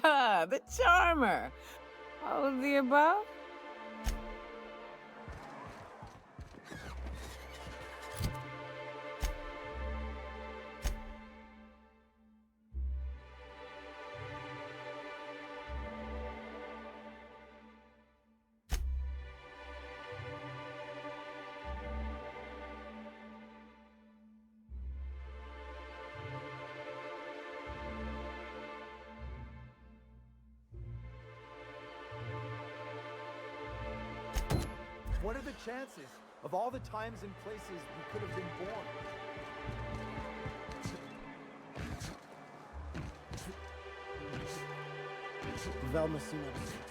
Ah, the charmer. All of the above? What are the chances of all the times and places we could have been born? Velma seen at 16?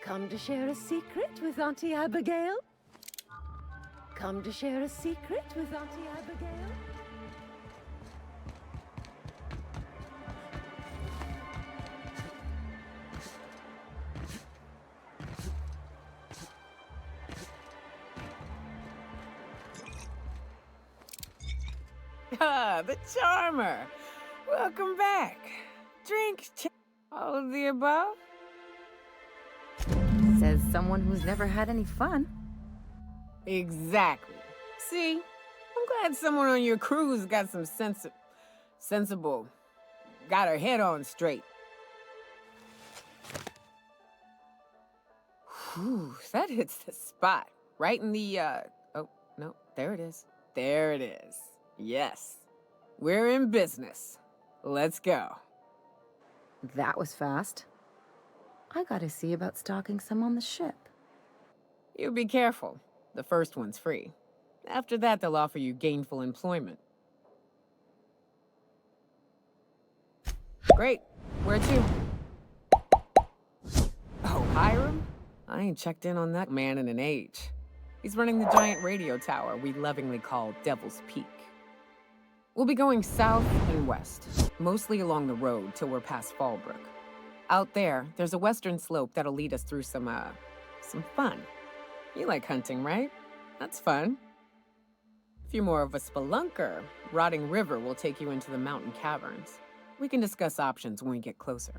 Come to share a secret with Auntie Abigail? Come to share a secret with Auntie Abigail? Ah, the charmer. Welcome back. Drink, all of the above? Says someone who's never had any fun. Exactly. See, I'm glad someone on your cruise got some sensible, got her head on straight. Whew, that hits the spot. Right in the, oh, no, there it is. There it is. Yes. We're in business. Let's go. That was fast. I gotta see about stalking some on the ship. You be careful. The first one's free. After that, they'll offer you gainful employment. Great. Where to? Oh, Hiram? I ain't checked in on that man in an age. He's running the giant radio tower we lovingly call Devil's Peak. We'll be going south and west, mostly along the road till we're past Fallbrook. Out there, there's a western slope that'll lead us through some fun. You like hunting, right? That's fun. If you're more of a spelunker, Rotting River will take you into the mountain caverns. We can discuss options when we get closer.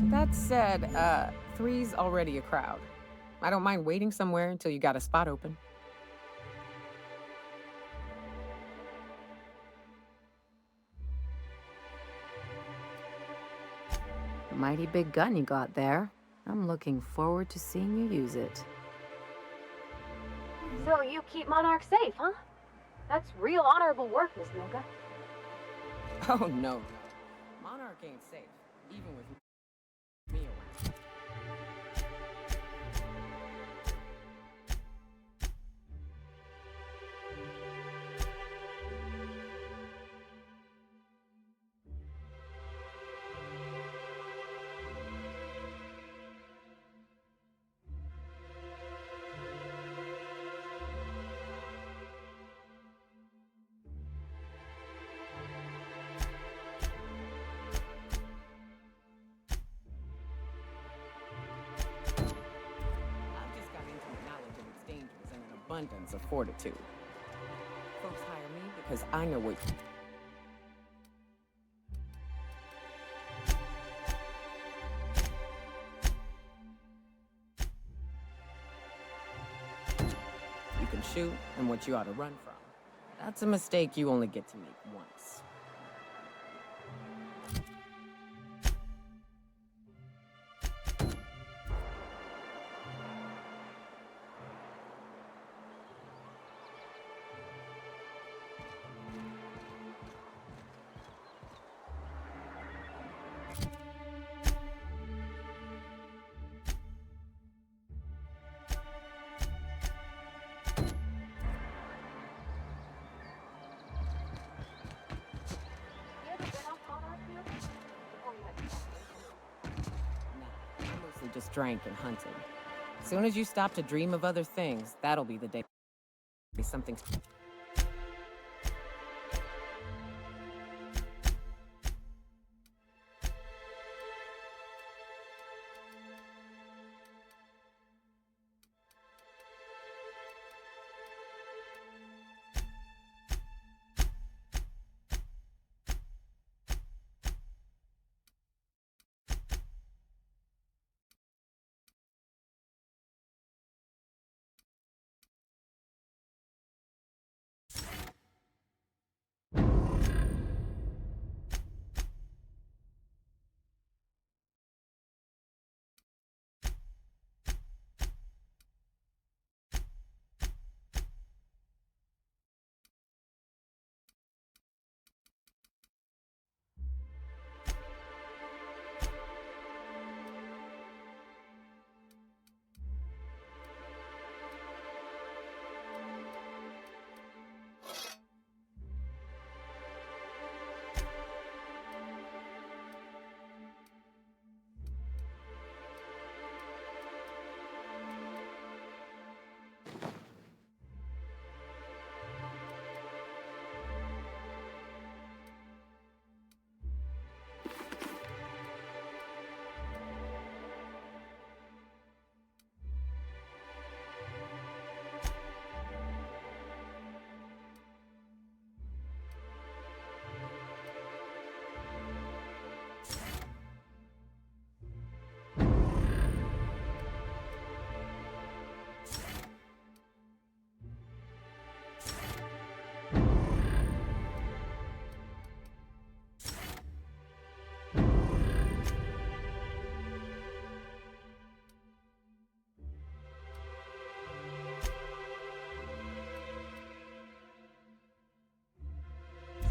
That said, 3's already a crowd. I don't mind waiting somewhere until you got a spot open. Mighty big gun you got there. I'm looking forward to seeing you use it. So you keep Monarch safe, huh? That's real honorable work, Miss Nyoka. Oh, no. Monarch ain't safe, even with me around. Abundance of fortitude. Folks hire me because I know what... You can shoot and what you ought to run from. That's a mistake you only get to make once. just drank and hunted. As soon as you stop to dream of other things, that'll be the day something.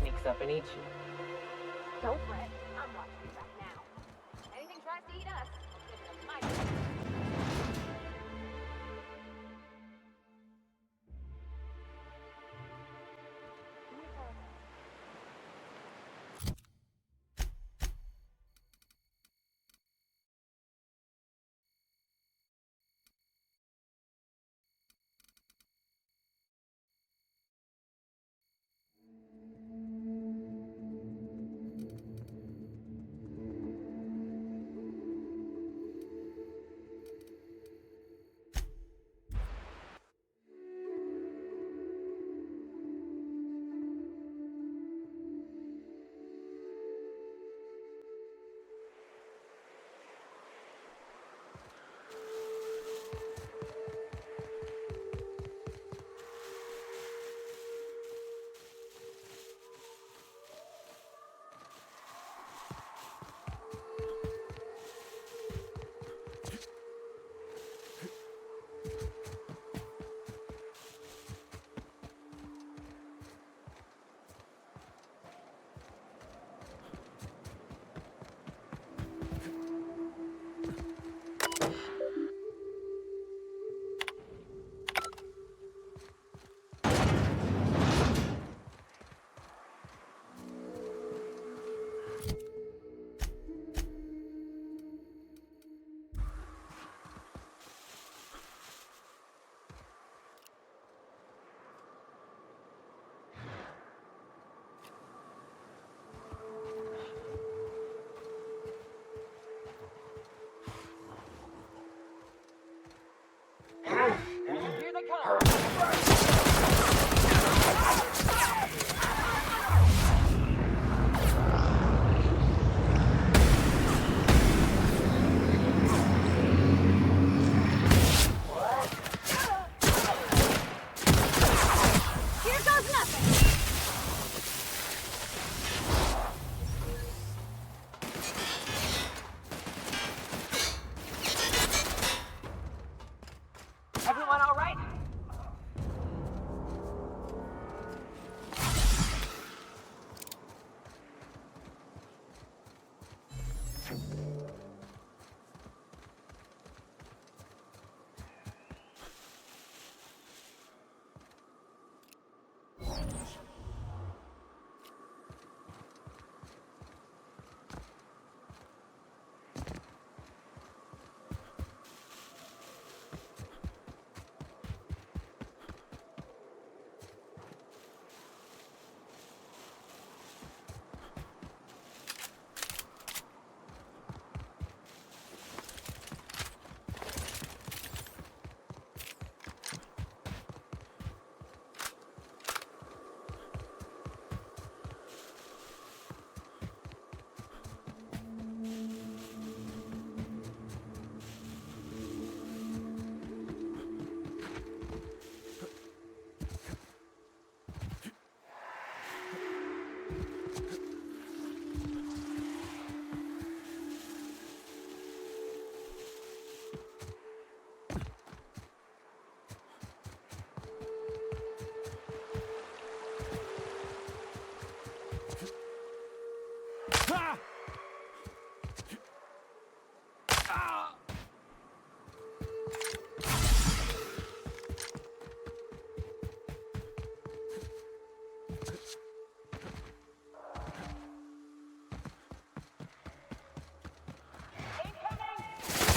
Sneaks up and eats you. Don't fret. I'm watching you right now. Anything tries to eat us, we'll give it a mighty. Ah! Ah!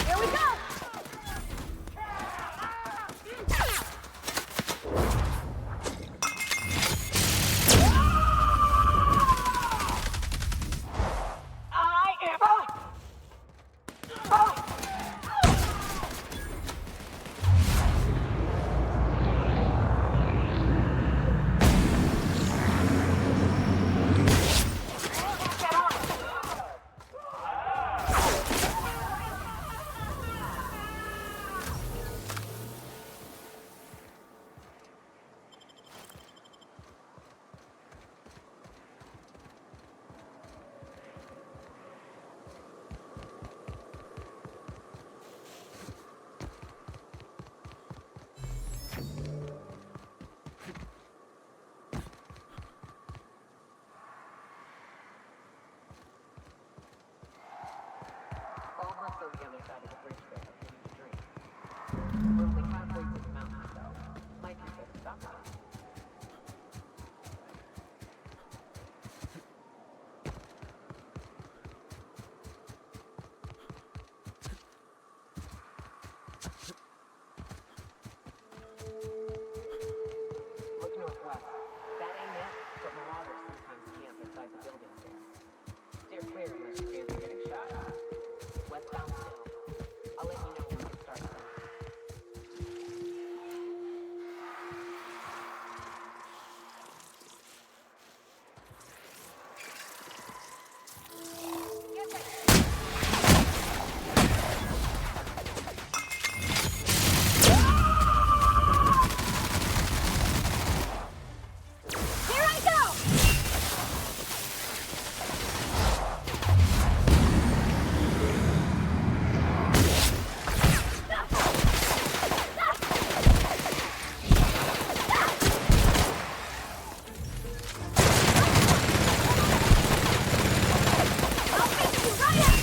Here we go! I am... All hearts on the other side of the bridge there have things to drink. We're only halfway to the mountain, so might be good to stop by. Look northwest. That ain't it, but marauders sometimes camp inside the buildings there. Steer clear unless you fancy getting shot at. Westbound still. I'll let you know when it starts. Here I go! I'll fix you right up!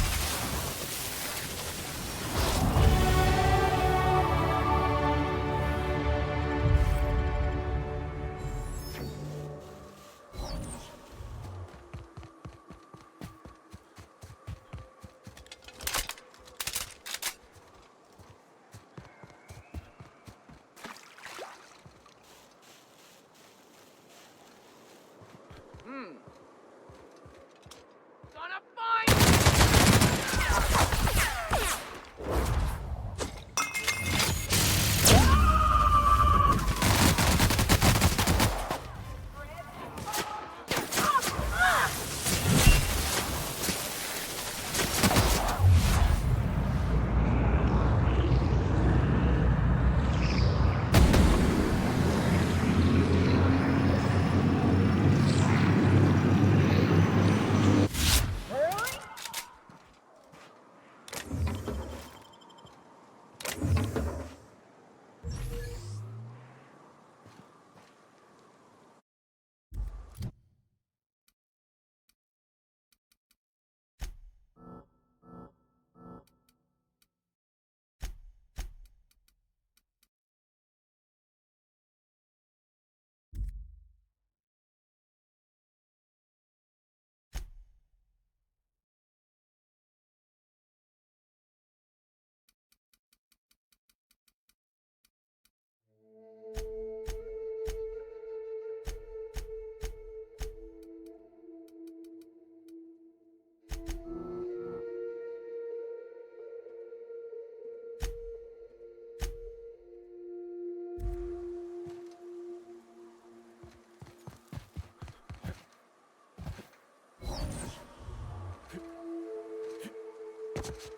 Gonna find...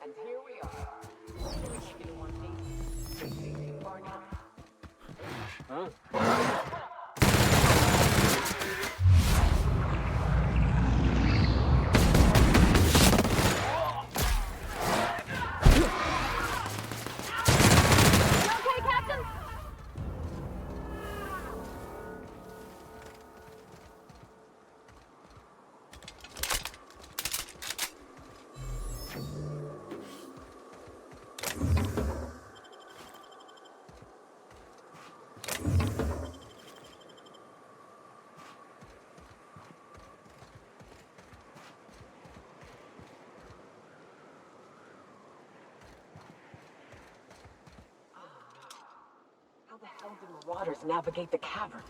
And here we are. We can't get in one piece. Too far now. You okay, Captain? waters navigate the caverns.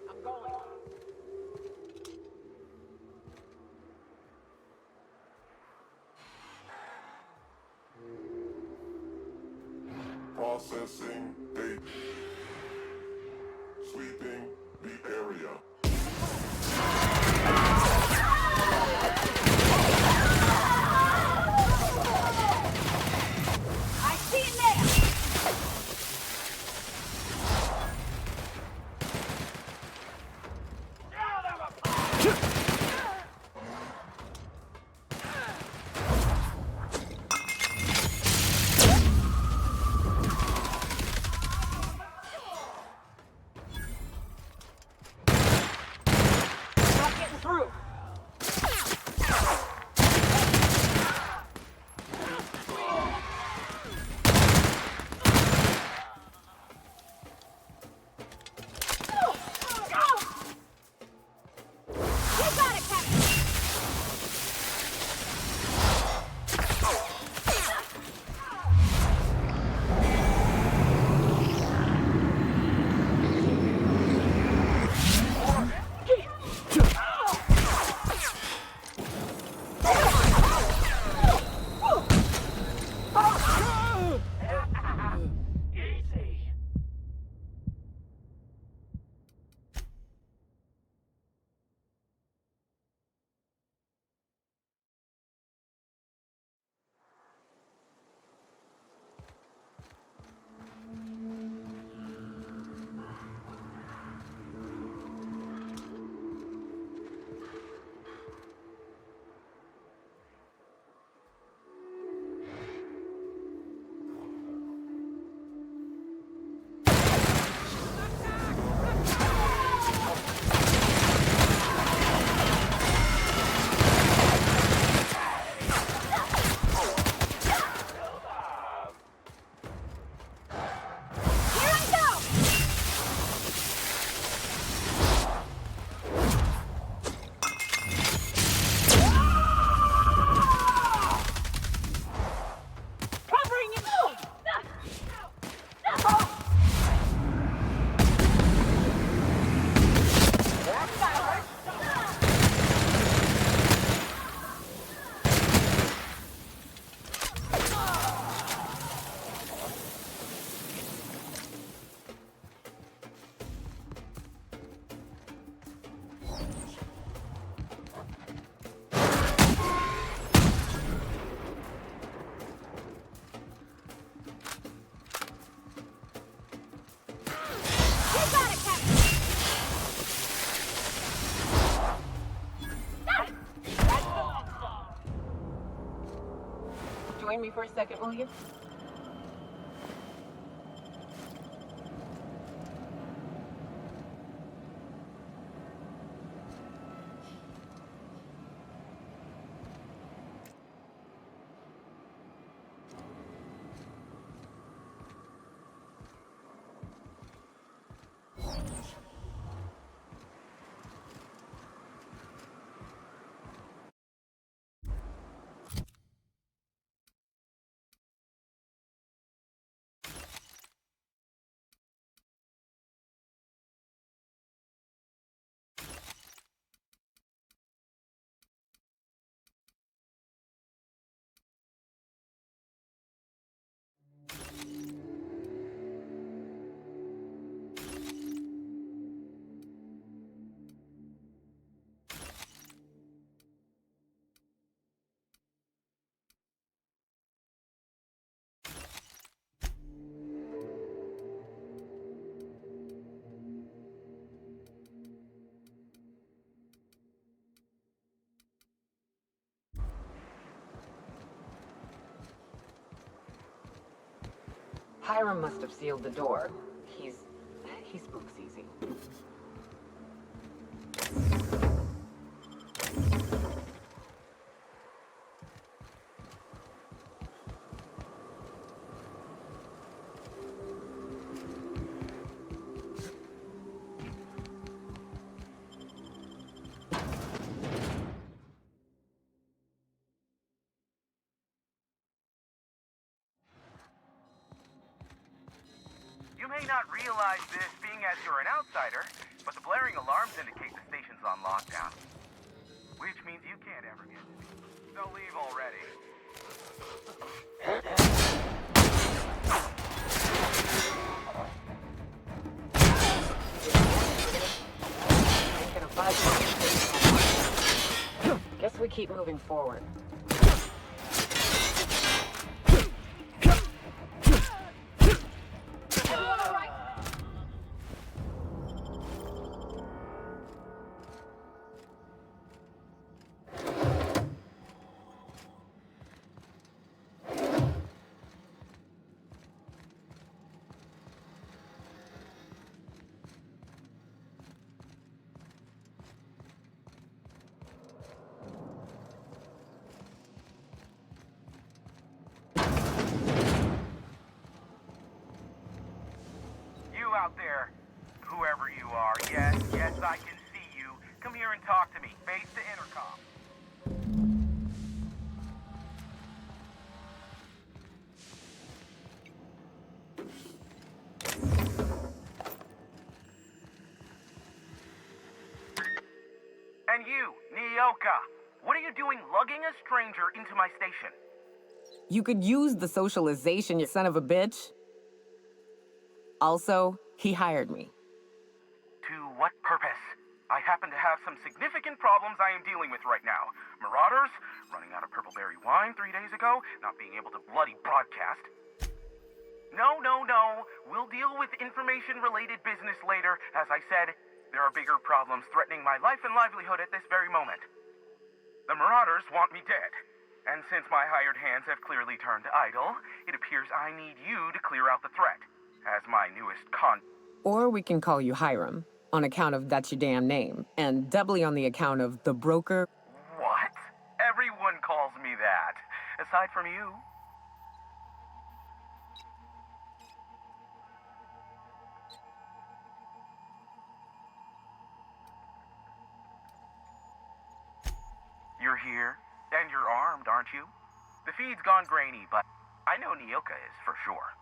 I'm going. Processing data. Sweeping the area. I see it there! Not getting through. You got it, Captain! Here I go! Covering it! You got it, Captain! That's the one. Join me for a second, will you? Hiram must have sealed the door. He spooks easy. You may not realize this being as you're an outsider, but the blaring alarms indicate the station's on lockdown. Which means you can't ever get to me. So leave already. Guess we keep moving forward. Out there, whoever you are, yes, I can see you. Come here and talk to me. Face the intercom. And you, Nyoka, what are you doing lugging a stranger into my station? You could use the socialization, you son of a bitch. Also, he hired me. To what purpose? I happen to have some significant problems I am dealing with right now. Marauders, running out of purple-berry wine 3 days ago, not being able to bloody broadcast. No. We'll deal with information-related business later. As I said, there are bigger problems threatening my life and livelihood at this very moment. The Marauders want me dead. And since my hired hands have clearly turned idle, it appears I need you to clear out the threat. As my newest Or we can call you Hiram, on account of that's your damn name, and doubly on the account of the broker. What? Everyone calls me that. Aside from you. You're here, and you're armed, aren't you? The feed's gone grainy, but I know Nyoka is for sure.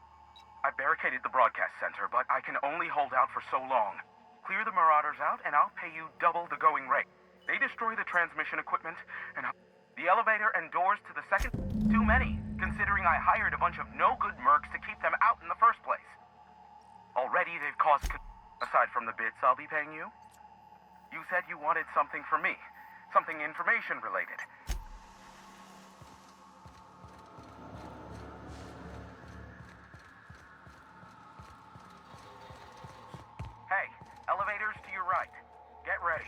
I barricaded the broadcast center, but I can only hold out for so long. Clear the Marauders out, and I'll pay you double the going rate. They destroy the transmission equipment, and the elevator and doors to the second... Too many, considering I hired a bunch of no-good mercs to keep them out in the first place. Already they've caused... Aside from the bits I'll be paying you, you said you wanted something from me. Something information-related. Hey, elevators to your right. Get ready.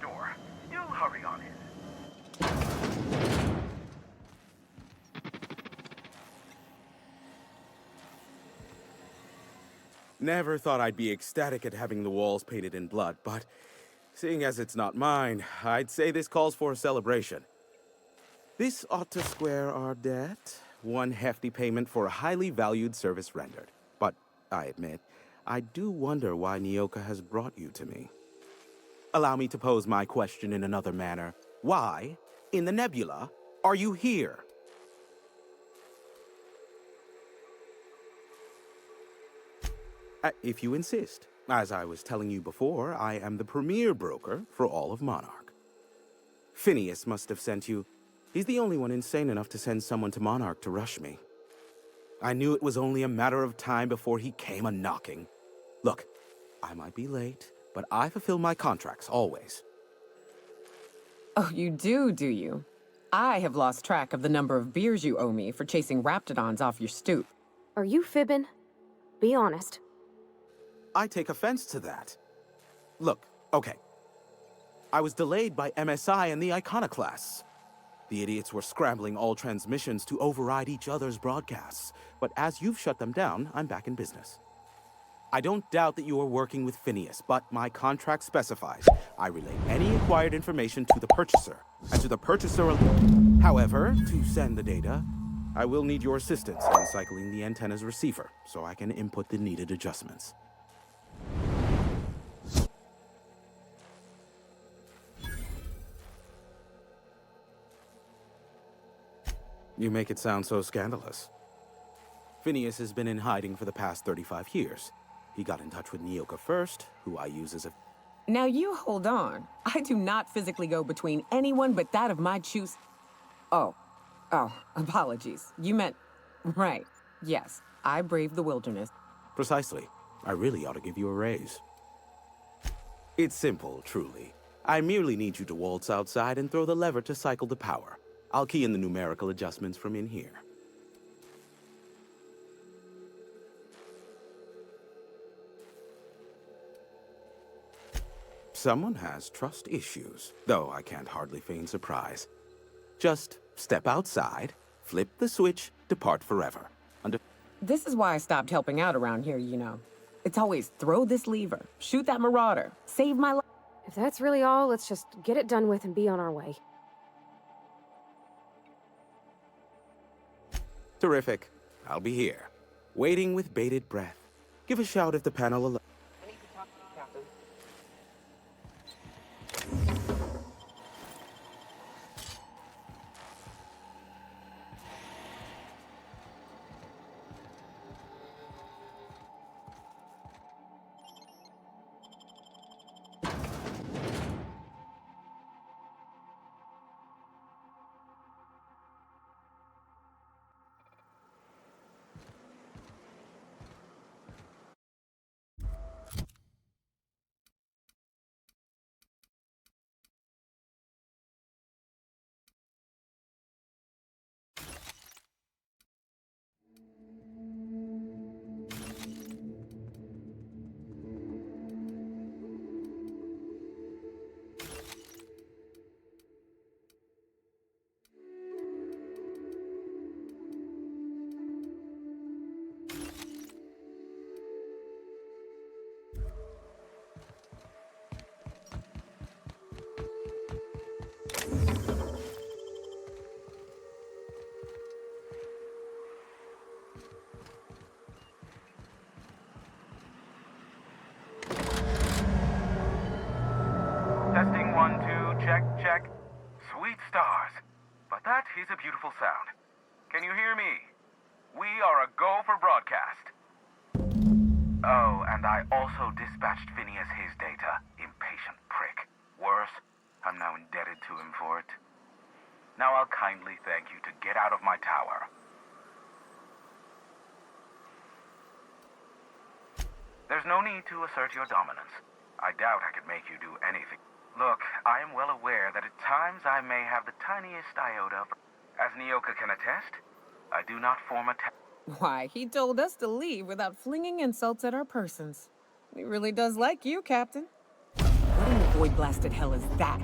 sure. You'll hurry on in. Never thought I'd be ecstatic at having the walls painted in blood, but seeing as it's not mine, I'd say this calls for a celebration. This ought to square our debt. One hefty payment for a highly valued service rendered. But I admit, I do wonder why Nyoka has brought you to me. Allow me to pose my question in another manner. Why, in the nebula, are you here? If you insist. As I was telling you before, I am the premier broker for all of Monarch. Phineas must have sent you. He's the only one insane enough to send someone to Monarch to rush me. I knew it was only a matter of time before he came a-knocking. Look, I might be late, but I fulfill my contracts, always. Oh, you do you? I have lost track of the number of beers you owe me for chasing raptidons off your stoop. Are you fibbing? Be honest. I take offense to that. Look, okay. I was delayed by MSI and the Iconoclasts. The idiots were scrambling all transmissions to override each other's broadcasts. But as you've shut them down, I'm back in business. I don't doubt that you are working with Phineas, but my contract specifies I relay any acquired information to the purchaser. And to the purchaser alone. However, to send the data, I will need your assistance in cycling the antenna's receiver so I can input the needed adjustments. You make it sound so scandalous. Phineas has been in hiding for the past 35 years. He got in touch with Nyoka first, who I use as a... Now you hold on. I do not physically go between anyone but that of my choose. Oh, apologies. You meant... Right. Yes, I braved the wilderness. Precisely. I really ought to give you a raise. It's simple, truly. I merely need you to waltz outside and throw the lever to cycle the power. I'll key in the numerical adjustments from in here. Someone has trust issues, though I can't hardly feign surprise. Just step outside, flip the switch, depart forever. This is why I stopped helping out around here, you know. It's always throw this lever, shoot that marauder, save my life. If that's really all, let's just get it done with and be on our way. Terrific. I'll be here, waiting with bated breath. Give a shout if the panel allows. Testing 1, 2, check. Sweet stars. But that is a beautiful sound. Can you hear me? We are a go for broadcast. Oh, and I also dispatched Phineas his data. Impatient prick. Worse, I'm now indebted to him for it. Now I'll kindly thank you to get out of my tower. There's no need to assert your dominance. I doubt I could make you do anything. Look, I am well aware that at times I may have the tiniest iota of... As Nyoka can attest, I do not form a... Why, he told us to leave without flinging insults at our persons. He really does like you, Captain. What in the void-blasted hell is that?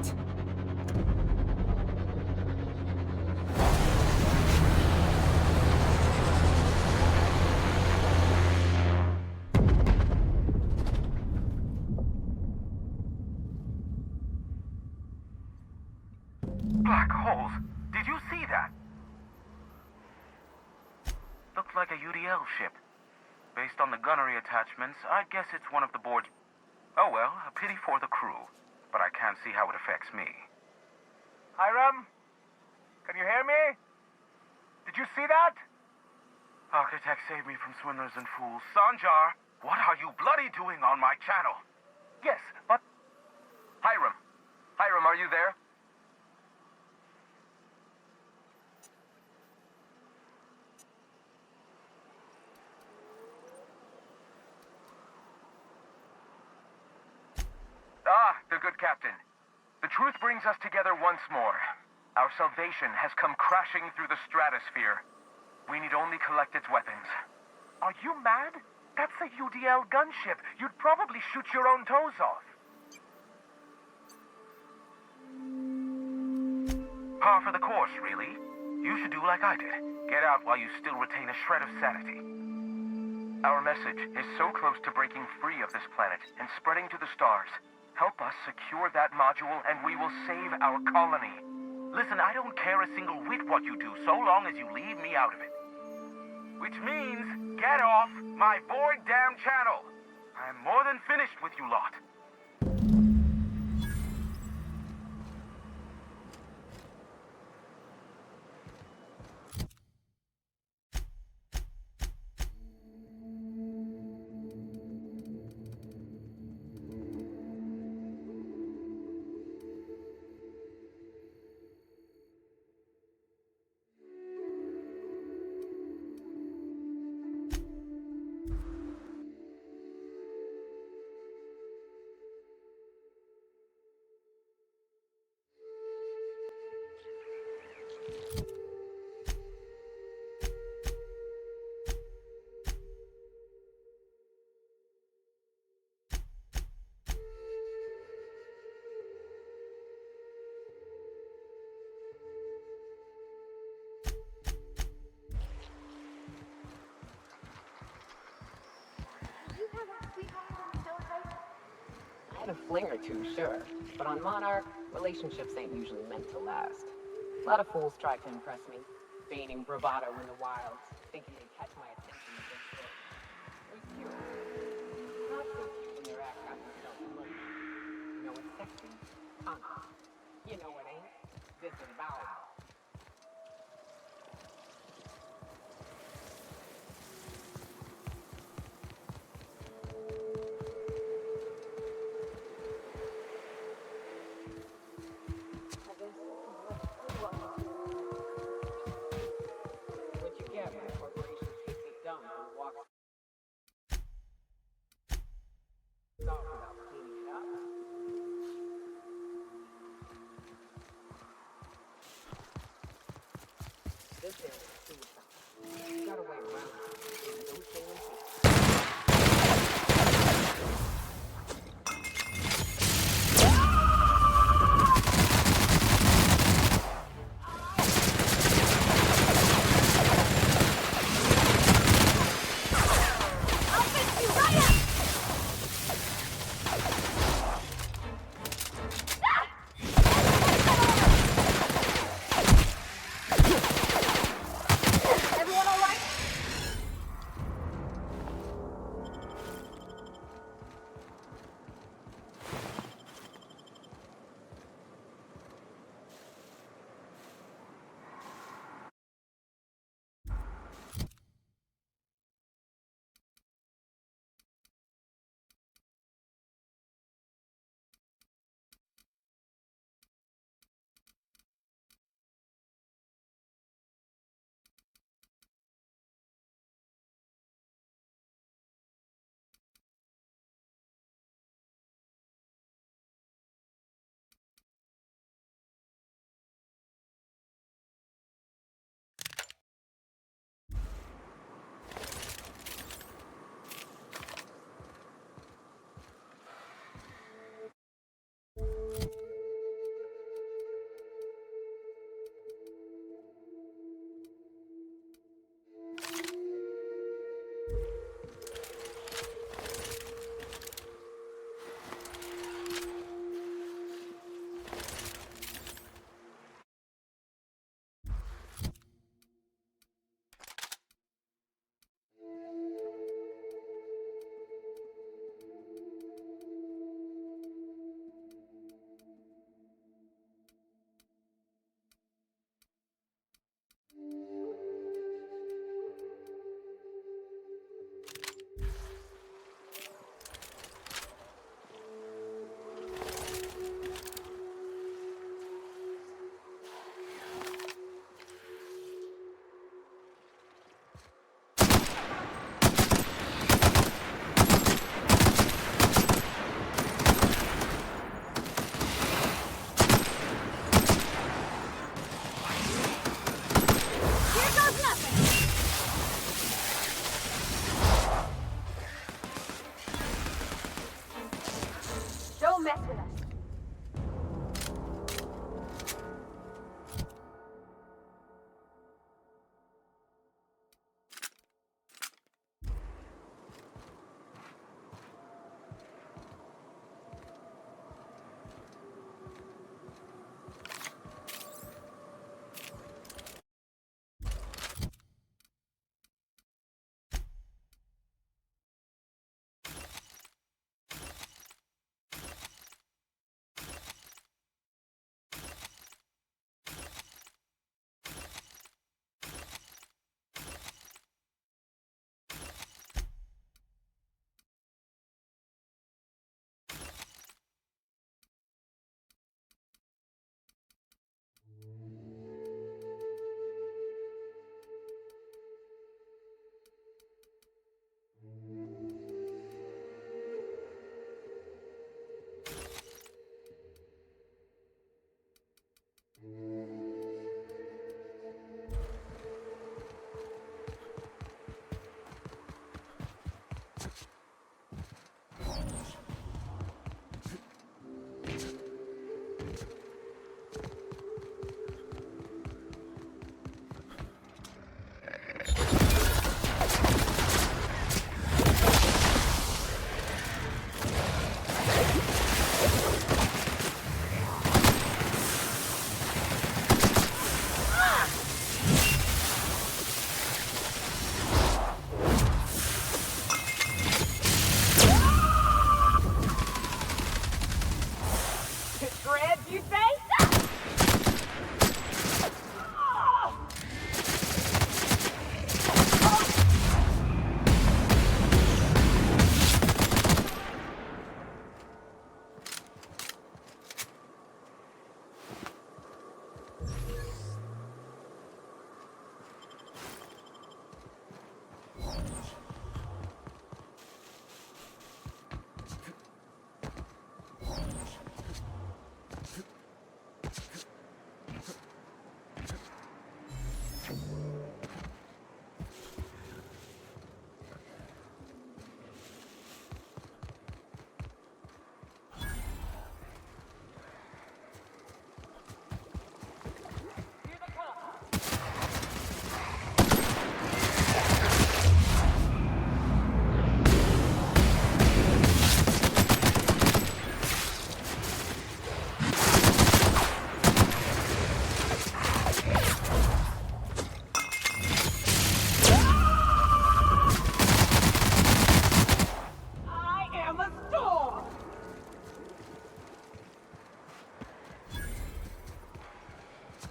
Black holes. Did you see that? Looks like a UDL ship. Based on the gunnery attachments, I guess it's one of the board's... Oh well, a pity for the crew. But I can't see how it affects me. Hiram? Can you hear me? Did you see that? Architect saved me from swindlers and fools. Sanjar, what are you bloody doing on my channel? Yes, but... Hiram! Hiram, are you there? Ah, the good captain. The truth brings us together once more. Our salvation has come crashing through the stratosphere. We need only collect its weapons. Are you mad? That's a UDL gunship. You'd probably shoot your own toes off. Par for the course, really. You should do like I did. Get out while you still retain a shred of sanity. Our message is so close to breaking free of this planet and spreading to the stars. Help us secure that module and we will save our colony. Listen, I don't care a single whit what you do, so long as you leave me out of it. Which means, get off my void-damn channel. I am more than finished with you lot. I had a fling or two, sure. But on Monarch, relationships ain't usually meant to last. A lot of fools tried to impress me, feigning bravado in the wilds, thinking they'd catch my attention with their story. It was cute. Not so cute when their ass got themselves loaded. You know what's sexy? Conquer. You know what ain't? Disavow. This area is suicide. You got a way around it. There's no shame in it.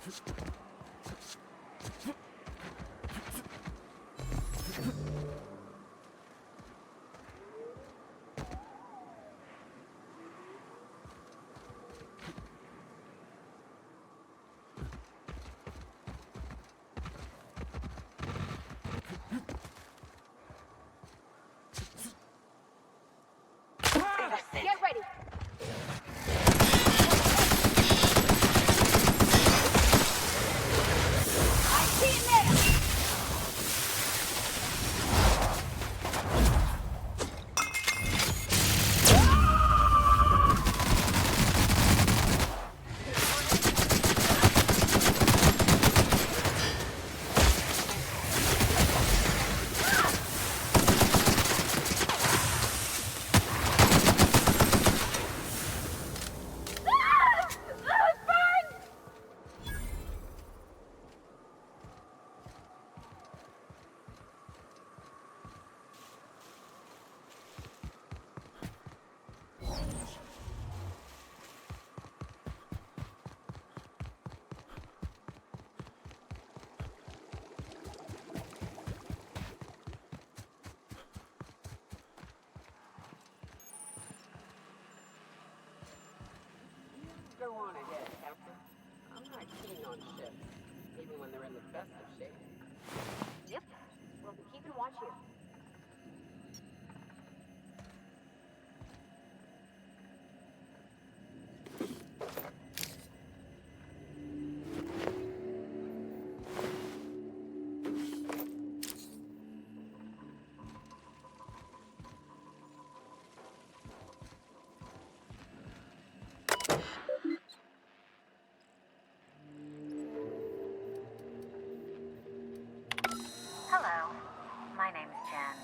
Get ready. I see it now. Go on ahead, Captain. I'm not keen on ships, even when they're in the best of shape. Yep. We'll be keeping watch here. Hello, my name's Jen.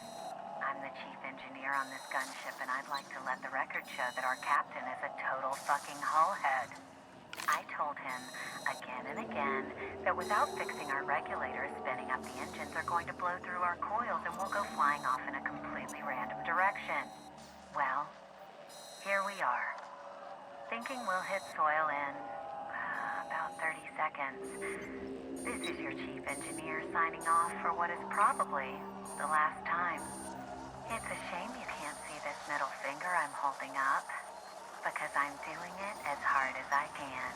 I'm the chief engineer on this gunship, and I'd like to let the record show that our captain is a total fucking hullhead. I told him again and again that without fixing our regulators, spinning up the engines are going to blow through our coils and we'll go flying off in a completely random direction. Well, here we are, thinking we'll hit soil in about 30 seconds. This is your chief engineer signing off for what is probably the last time. It's a shame you can't see this middle finger I'm holding up, because I'm doing it as hard as I can.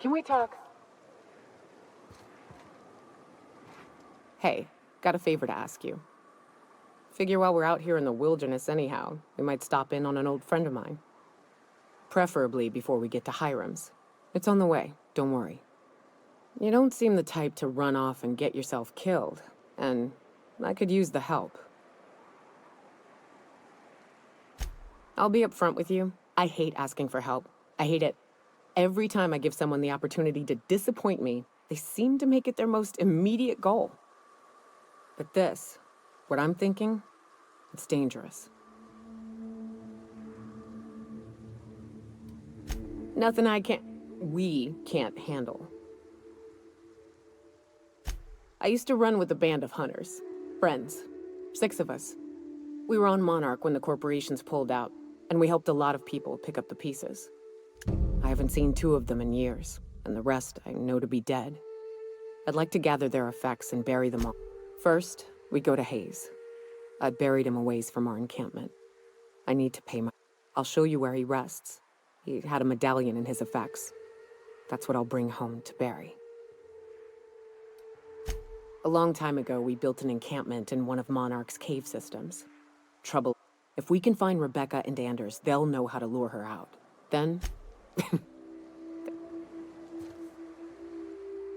Can we talk? Hey, got a favor to ask you. Figure while we're out here in the wilderness anyhow, we might stop in on an old friend of mine. Preferably before we get to Hiram's. It's on the way, don't worry. You don't seem the type to run off and get yourself killed, and I could use the help. I'll be upfront with you. I hate asking for help. I hate it. Every time I give someone the opportunity to disappoint me, they seem to make it their most immediate goal. But this, what I'm thinking, it's dangerous. Nothing we can't handle. I used to run with a band of hunters. Friends. 6 of us. We were on Monarch when the corporations pulled out, and we helped a lot of people pick up the pieces. I haven't seen 2 of them in years, and the rest I know to be dead. I'd like to gather their effects and bury them all. First, we go to Hayes. I buried him a ways from our encampment. I need to pay my... I'll show you where he rests. He had a medallion in his effects. That's what I'll bring home to Barry. A long time ago, we built an encampment in one of Monarch's cave systems. Trouble, if we can find Rebecca and Anders, they'll know how to lure her out. Then...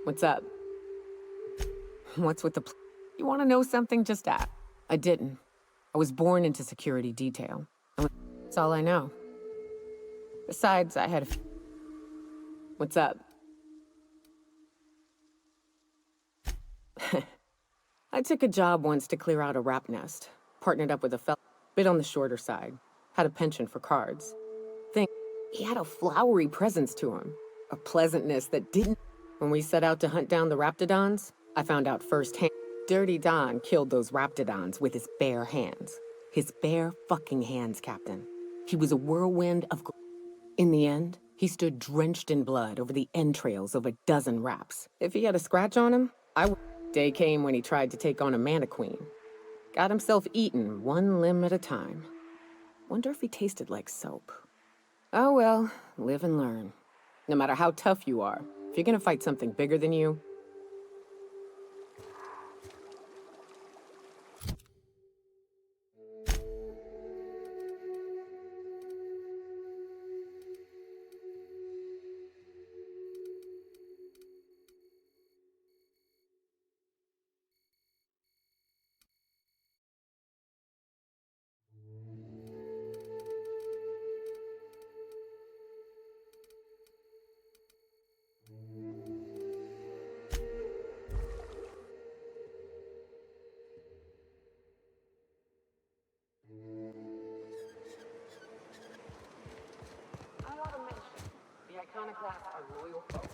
What's up? What's with the... You want to know something? Just ask. I didn't. I was born into security detail. That's all I know. Besides, I had a few... What's up? I took a job once to clear out a rap nest. Partnered up with a fella, bit on the shorter side. Had a penchant for cards. He had a flowery presence to him. A pleasantness that didn't... When we set out to hunt down the Raptidons, I found out firsthand. Dirty Don killed those Raptidons with his bare hands. His bare fucking hands, Captain. He was a whirlwind of... In the end, he stood drenched in blood over the entrails of a dozen raps. If he had a scratch on him, Day came when he tried to take on a Mantiqueen. Got himself eaten, one limb at a time. Wonder if he tasted like soap. Oh well, live and learn. No matter how tough you are, if you're gonna fight something bigger than you... I ought to mention, the iconoclasts are loyal folk.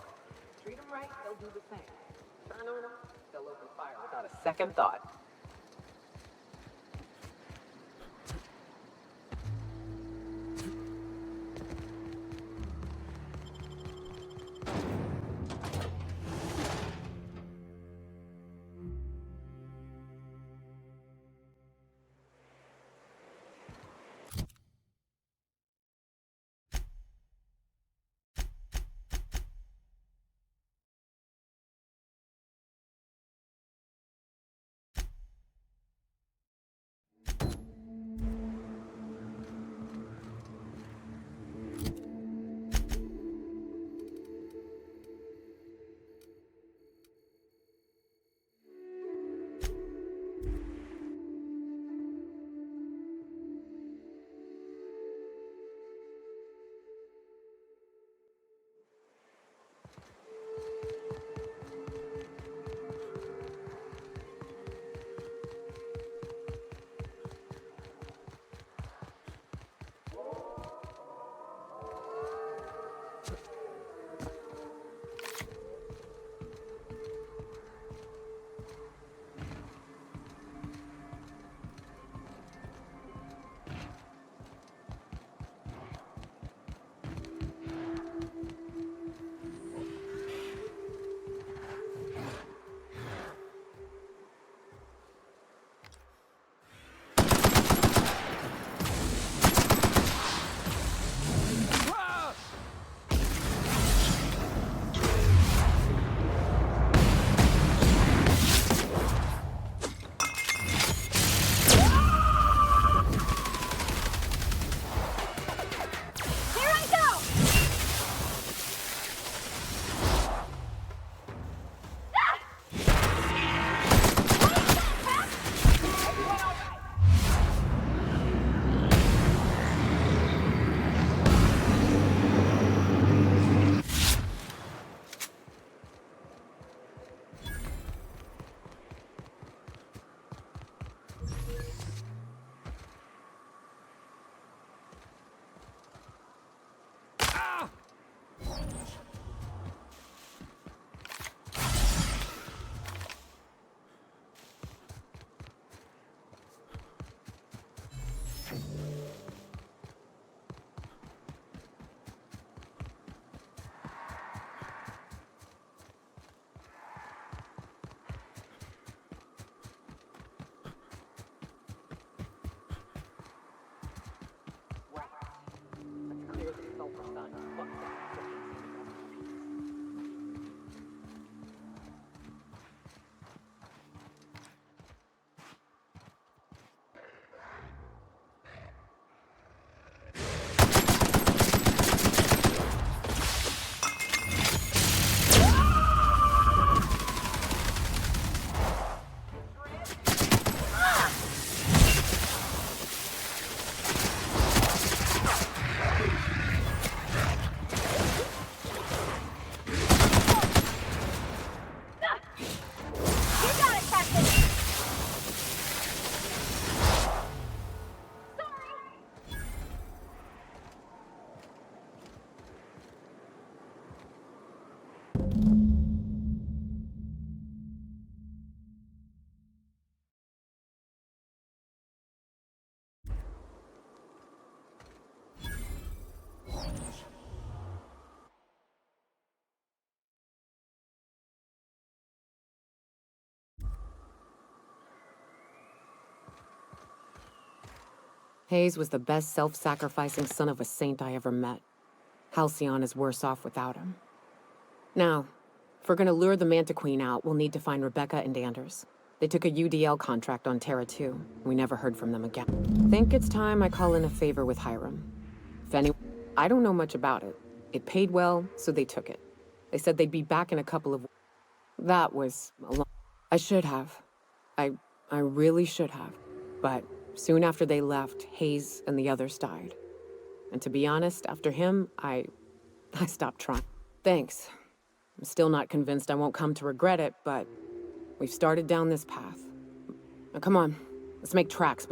Treat them right, they'll do the same. Turn on them, they'll open fire without a second thought. Hayes was the best self-sacrificing son of a saint I ever met. Halcyon is worse off without him. Now, if we're gonna lure the Manta Queen out, we'll need to find Rebecca and Anders. They took a UDL contract on Terra 2. We never heard from them again. Think it's time I call in a favor with Hiram. If any... I don't know much about it. It paid well, so they took it. They said they'd be back in a couple of... That was a long... I should have. I really should have. But soon after they left, Hayes and the others died. And to be honest, after him, I stopped trying. Thanks. I'm still not convinced I won't come to regret it, but we've started down this path. Now come on, let's make tracks.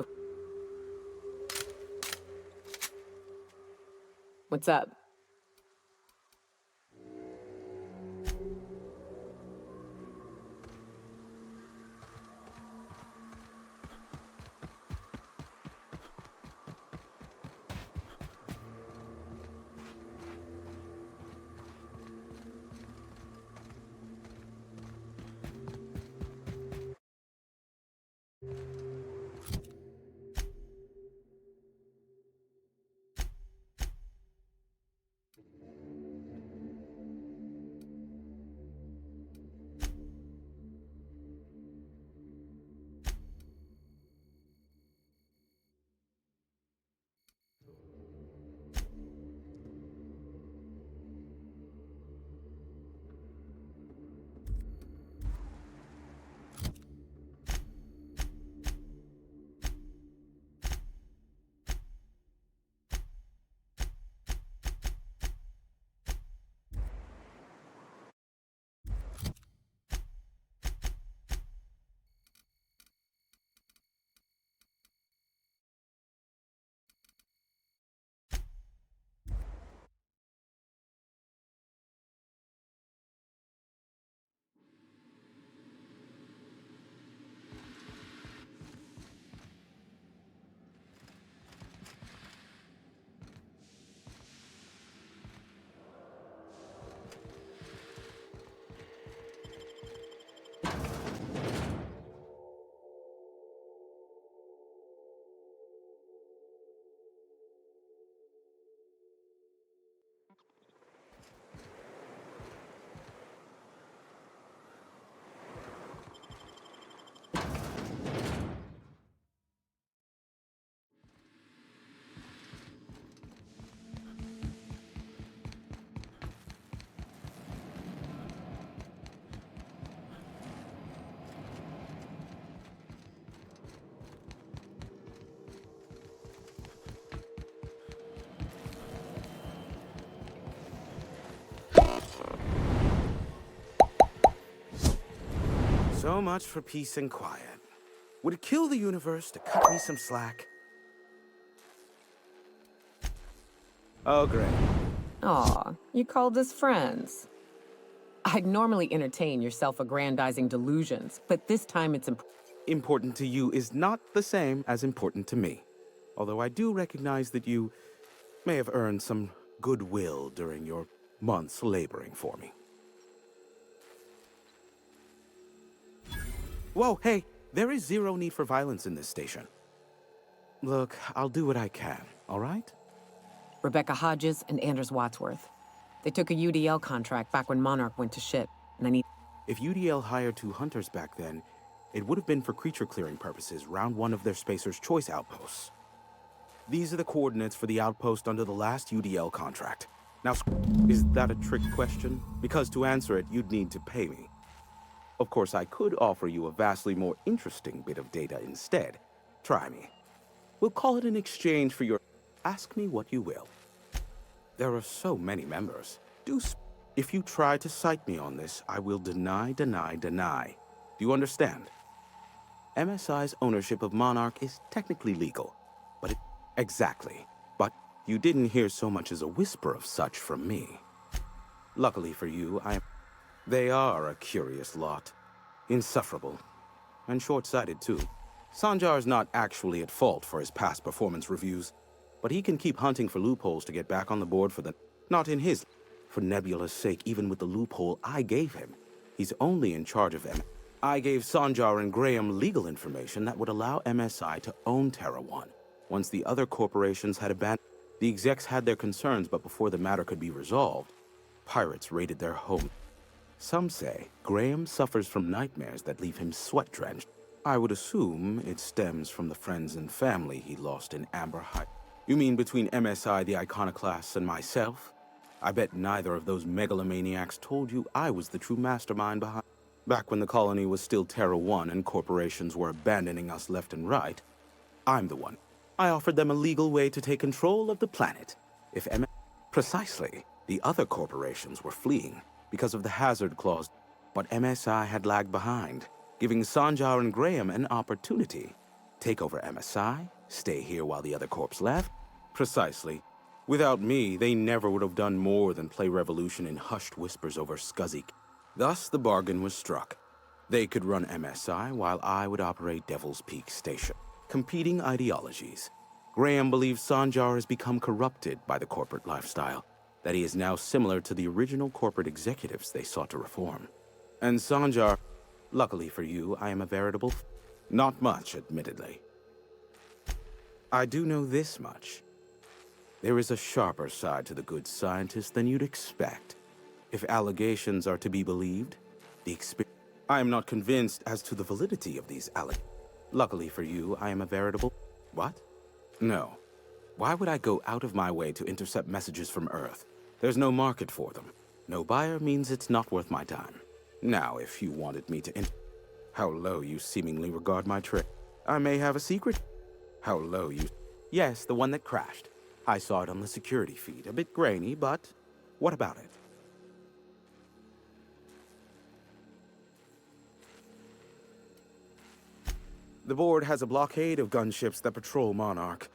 What's up? So much for peace and quiet. Would it kill the universe to cut me some slack? Oh, great. Aw, you called us friends. I'd normally entertain your self-aggrandizing delusions, but this time it's Important to you is not the same as important to me. Although I do recognize that you may have earned some goodwill during your months laboring for me. Whoa, hey, there is zero need for violence in this station. Look, I'll do what I can, all right? Rebecca Hodges and Anders Wadsworth. They took a UDL contract back when Monarch went to shit, and I need... If UDL hired 2 hunters back then, it would have been for creature clearing purposes, round 1 of their Spacer's Choice outposts. These are the coordinates for the outpost under the last UDL contract. Now, is that a trick question? Because to answer it, you'd need to pay me. Of course, I could offer you a vastly more interesting bit of data instead. Try me. We'll call it an exchange for your... Ask me what you will. There are so many members. If you try to cite me on this, I will deny. Do you understand? MSI's ownership of Monarch is technically legal, but it... Exactly. But you didn't hear so much as a whisper of such from me. Luckily for you, They are a curious lot. Insufferable. And short-sighted, too. Sanjar's not actually at fault for his past performance reviews, but he can keep hunting for loopholes to get back on the board for the... Not in his... For Nebula's sake, even with the loophole I gave him, he's only in charge of I gave Sanjar and Graham legal information that would allow MSI to own Terra 1. Once the other corporations had abandoned, the execs had their concerns, but before the matter could be resolved, pirates raided their home. Some say Graham suffers from nightmares that leave him sweat-drenched. I would assume it stems from the friends and family he lost in Amber Heights. You mean between MSI, the iconoclasts, and myself? I bet neither of those megalomaniacs told you I was the true mastermind behind. Back when the colony was still Terra 1 and corporations were abandoning us left and right, I'm the one. I offered them a legal way to take control of the planet. If Precisely, the other corporations were fleeing because of the hazard clause, but MSI had lagged behind, giving Sanjar and Graham an opportunity. Take over MSI, stay here while the other corps left. Precisely. Without me, they never would have done more than play Revolution in hushed whispers over Scuzzy. Thus, the bargain was struck. They could run MSI while I would operate Devil's Peak Station. Competing ideologies. Graham believes Sanjar has become corrupted by the corporate lifestyle, that he is now similar to the original corporate executives they sought to reform. And Sanjar, luckily for you, I am a veritable... Not much, admittedly. I do know this much. There is a sharper side to the good scientist than you'd expect. If allegations are to be believed, I am not convinced as to the validity of these allegations. Luckily for you, I am a veritable... What? No. Why would I go out of my way to intercept messages from Earth? There's no market for them. No buyer means it's not worth my time. Now, if you wanted me to How low you seemingly regard my trick. I may have a secret. How low you... Yes, the one that crashed. I saw it on the security feed. A bit grainy, but what about it? The board has a blockade of gunships that patrol Monarch.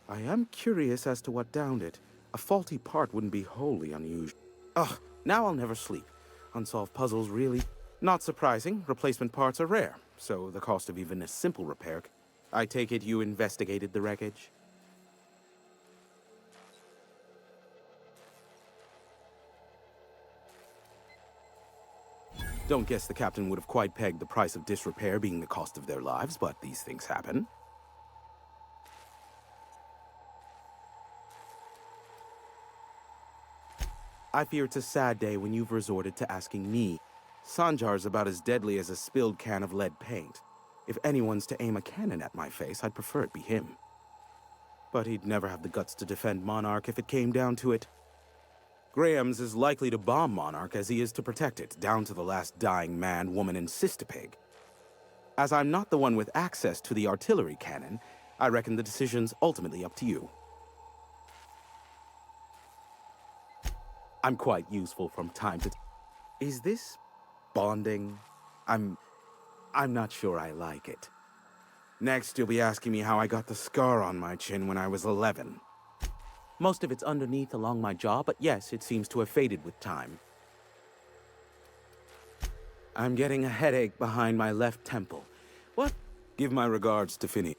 I am curious as to what downed it. A faulty part wouldn't be wholly unusual. Ugh, now I'll never sleep. Unsolved puzzles really... Not surprising, replacement parts are rare, so the cost of even a simple repair... I take it you investigated the wreckage? Don't guess the captain would have quite pegged the price of disrepair being the cost of their lives, but these things happen. I fear it's a sad day when you've resorted to asking me. Sanjar's about as deadly as a spilled can of lead paint. If anyone's to aim a cannon at my face, I'd prefer it be him. But he'd never have the guts to defend Monarch if it came down to it. Graham's as likely to bomb Monarch as he is to protect it, down to the last dying man, woman, and sistapig. As I'm not the one with access to the artillery cannon, I reckon the decision's ultimately up to you. I'm quite useful from time to time. Is this bonding? I'm not sure I like it. Next, you'll be asking me how I got the scar on my chin when I was 11. Most of it's underneath along my jaw, but yes, it seems to have faded with time. I'm getting a headache behind my left temple. What? Give my regards to Finny.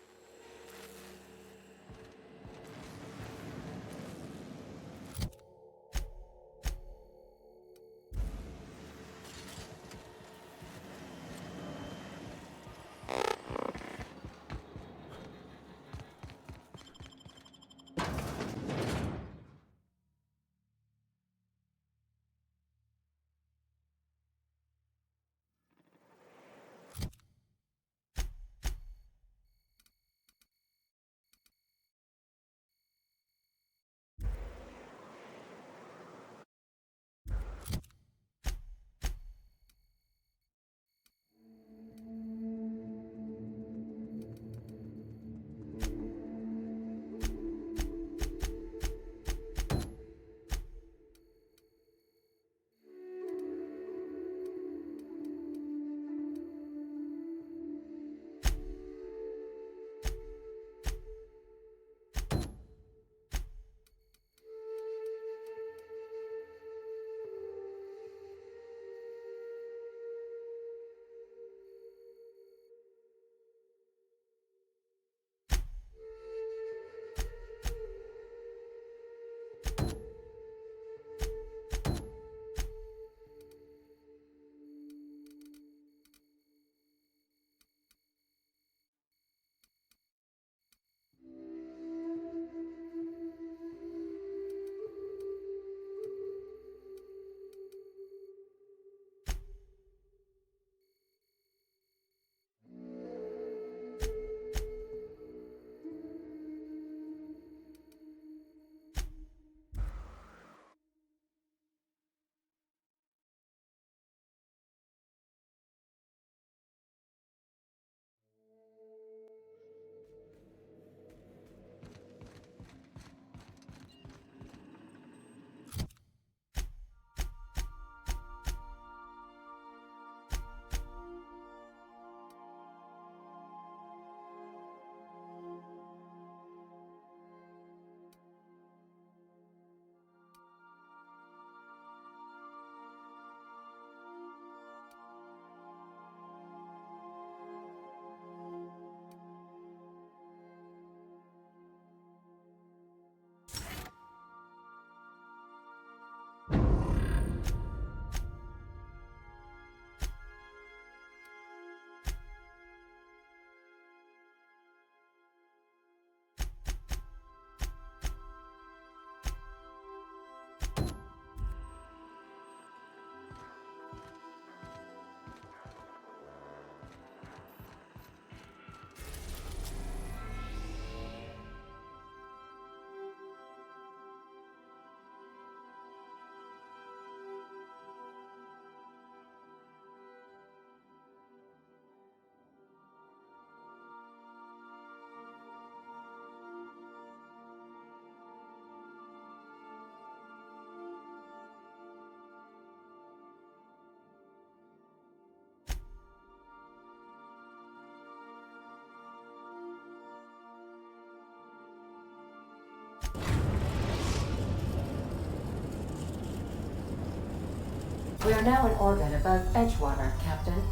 We are now in orbit above Edgewater, Captain.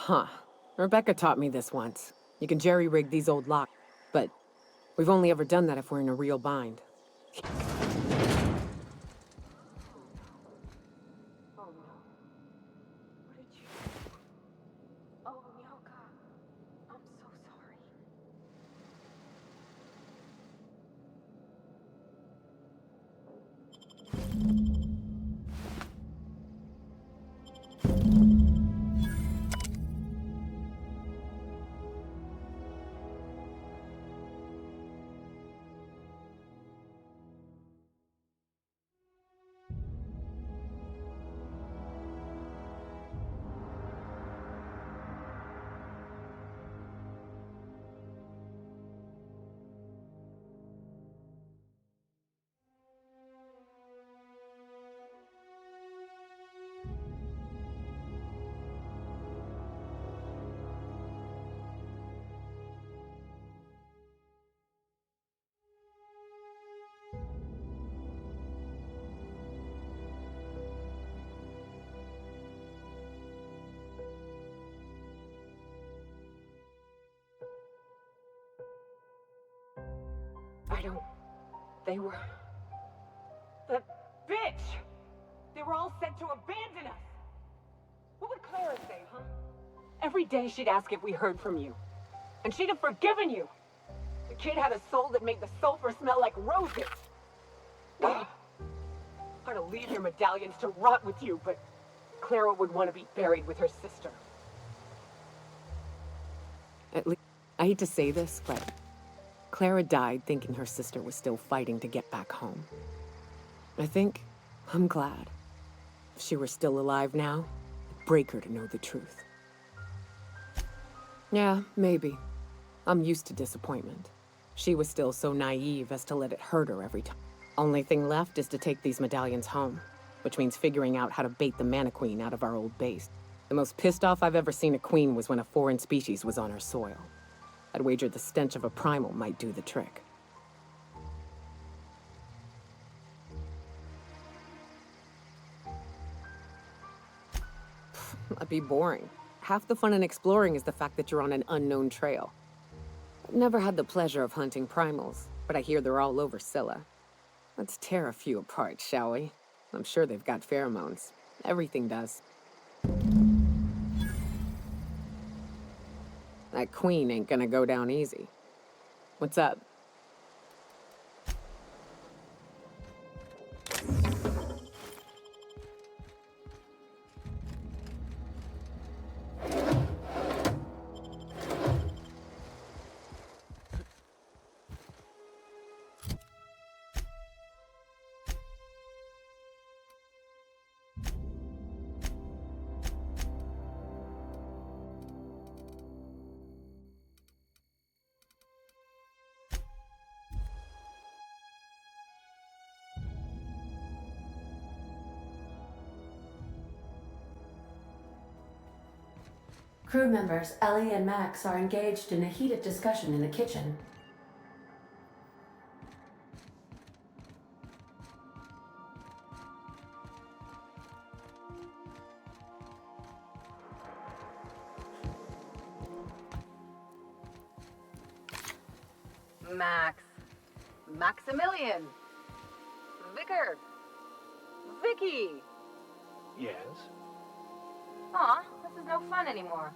Huh. Rebecca taught me this once. You can jerry-rig these old locks, but we've only ever done that if we're in a real bind. Oh, Nyoka. I'm so sorry. They were... That bitch! They were all sent to abandon us! What would Clara say, huh? Every day she'd ask if we heard from you. And she'd have forgiven you! The kid had a soul that made the sulfur smell like roses! Ugh. I'd to leave your medallions to rot with you, but Clara would want to be buried with her sister. At least, I hate to say this, but Clara died thinking her sister was still fighting to get back home. I think I'm glad. If she were still alive now, it'd break her to know the truth. Yeah, maybe. I'm used to disappointment. She was still so naive as to let it hurt her every time. Only thing left is to take these medallions home, which means figuring out how to bait the Mana-Queen out of our old base. The most pissed off I've ever seen a queen was when a foreign species was on her soil. I'd wager the stench of a primal might do the trick. That'd be boring. Half the fun in exploring is the fact that you're on an unknown trail. I've never had the pleasure of hunting primals, but I hear they're all over Scylla. Let's tear a few apart, shall we? I'm sure they've got pheromones. Everything does. That queen ain't gonna go down easy. What's up? Crew members Ellie and Max are engaged in a heated discussion in the kitchen. Max. Maximilian. Vicar. Vicky. Yes? Aw, this is no fun anymore.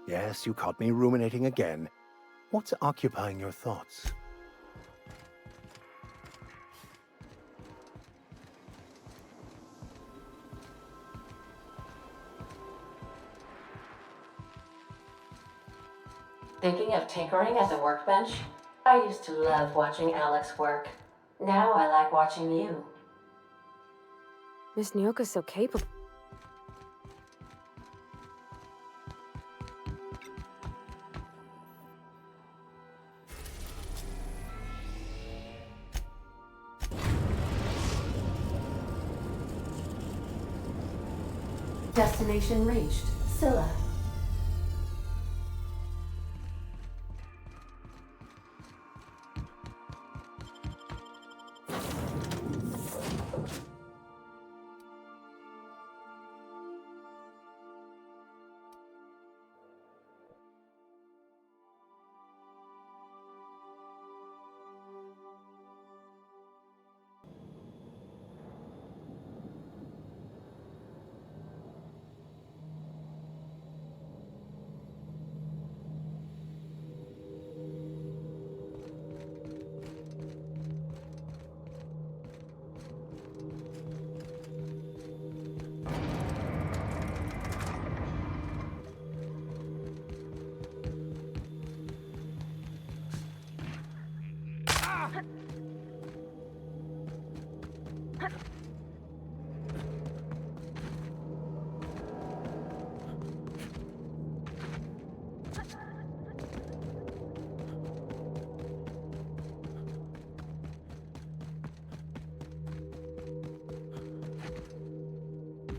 Yes, you caught me ruminating again. What's occupying your thoughts? Thinking of tinkering at the workbench? I used to love watching Alex work. Now I like watching you. Miss Nyoka's so capable. Destination reached. Scylla.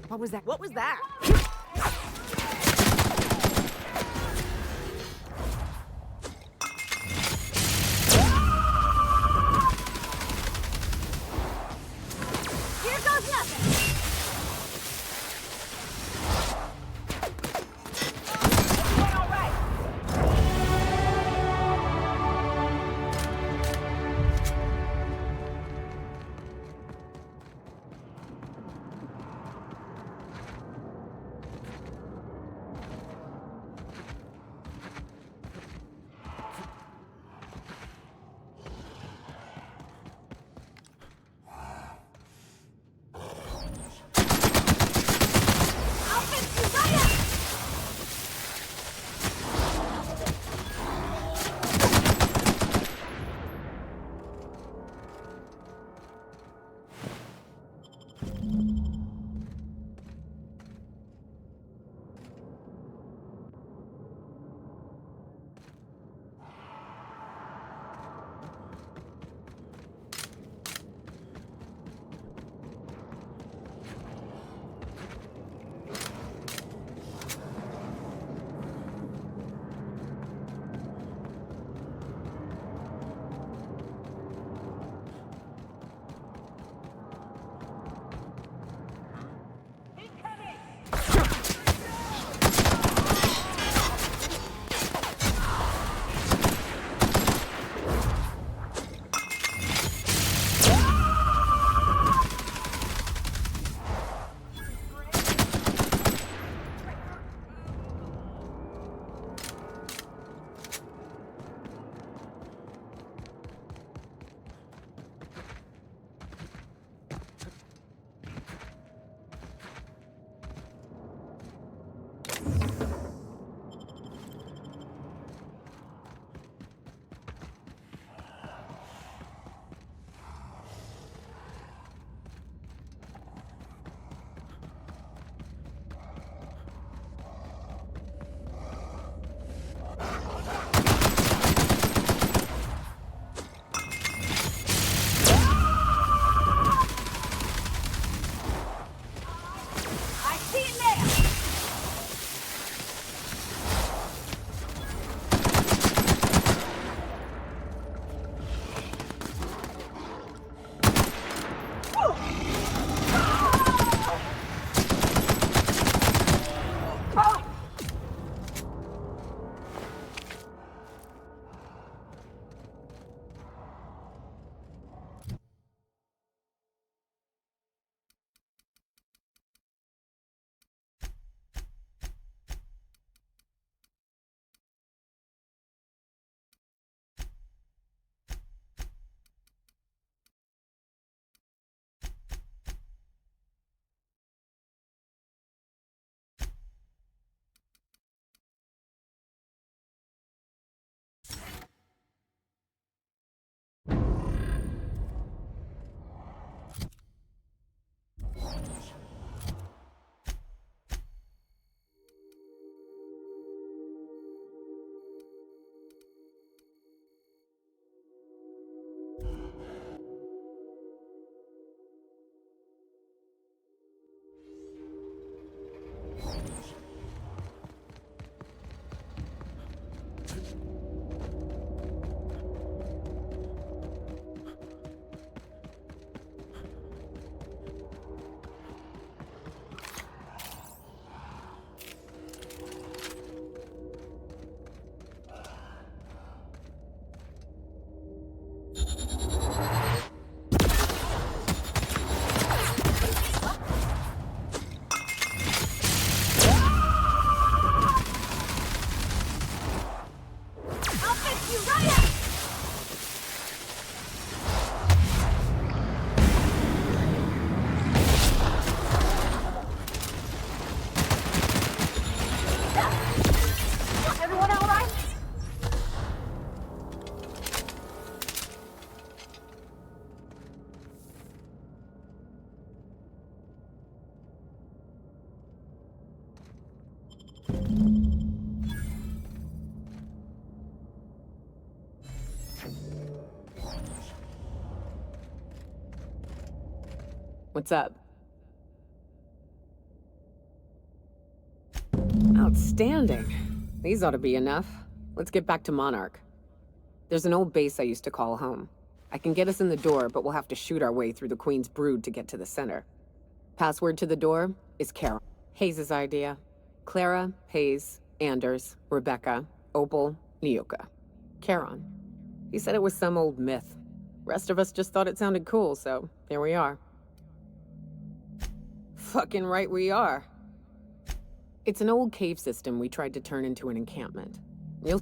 What was that? What was that? Here goes nothing! Doing all right! What's up? Outstanding. These ought to be enough. Let's get back to Monarch. There's an old base I used to call home. I can get us in the door, but we'll have to shoot our way through the Queen's brood to get to the center. Password to the door is Carol. Hayes' idea. Clara, Hayes, Anders, Rebecca, Opal, Nyoka. Charon. He said it was some old myth. Rest of us just thought it sounded cool, so here we are. Fucking right we are. It's an old cave system we tried to turn into an encampment. You'll...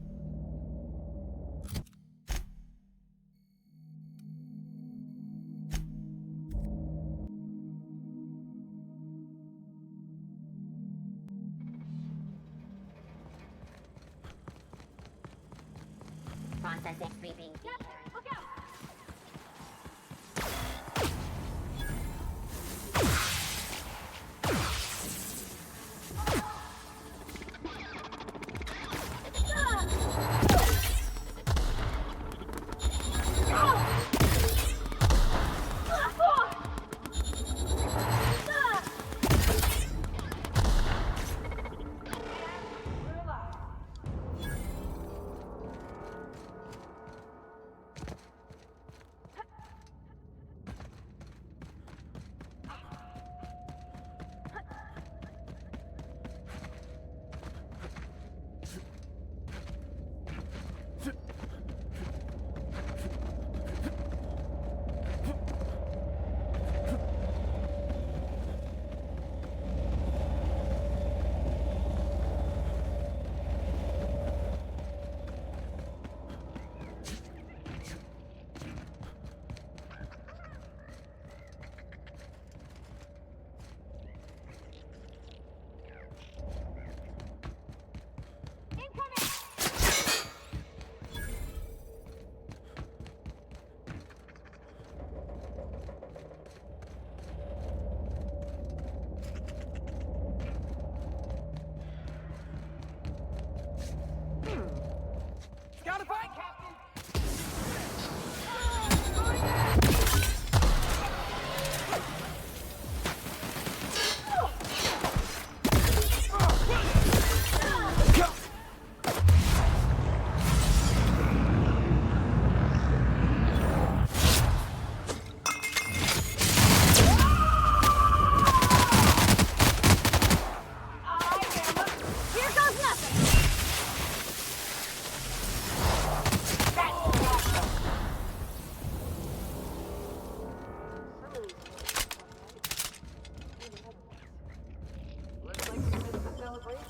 Processing sweeping. Yep, look out! Gotta fight, Captain! Here goes nothing! Looks like we missed the celebration.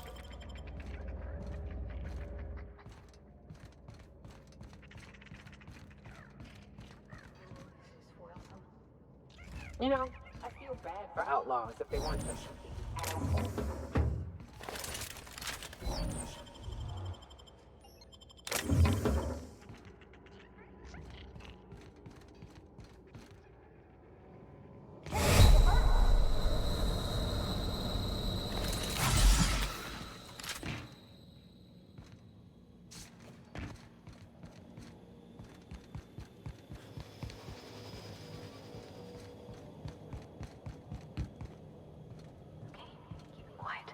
You know, I feel bad for outlaws if they want to. Quiet.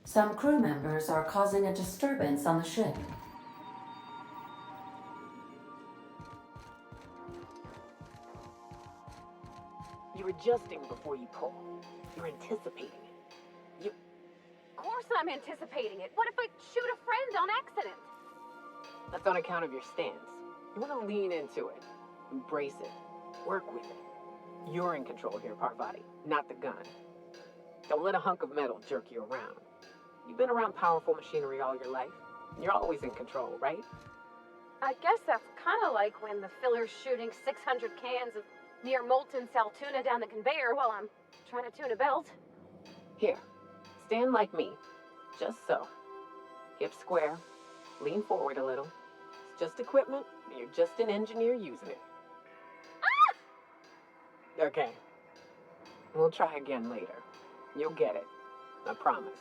Some crew members are causing a disturbance on the ship. You're adjusting before you pull. You're anticipating it. Of course I'm anticipating it. What if I shoot a friend on accident? That's on account of your stance. You want to lean into it. Embrace it. Work with it. You're in control here, Parvati, not the gun. Don't let a hunk of metal jerk you around. You've been around powerful machinery all your life. You're always in control, right? I guess that's kind of like when the filler's shooting 600 cans of near molten sal tuna down the conveyor while I'm trying to tune a belt. Here, stand like me. Just so. Hips square. Lean forward a little. It's just equipment. You're just an engineer using it. Okay. We'll try again later. You'll get it. I promise.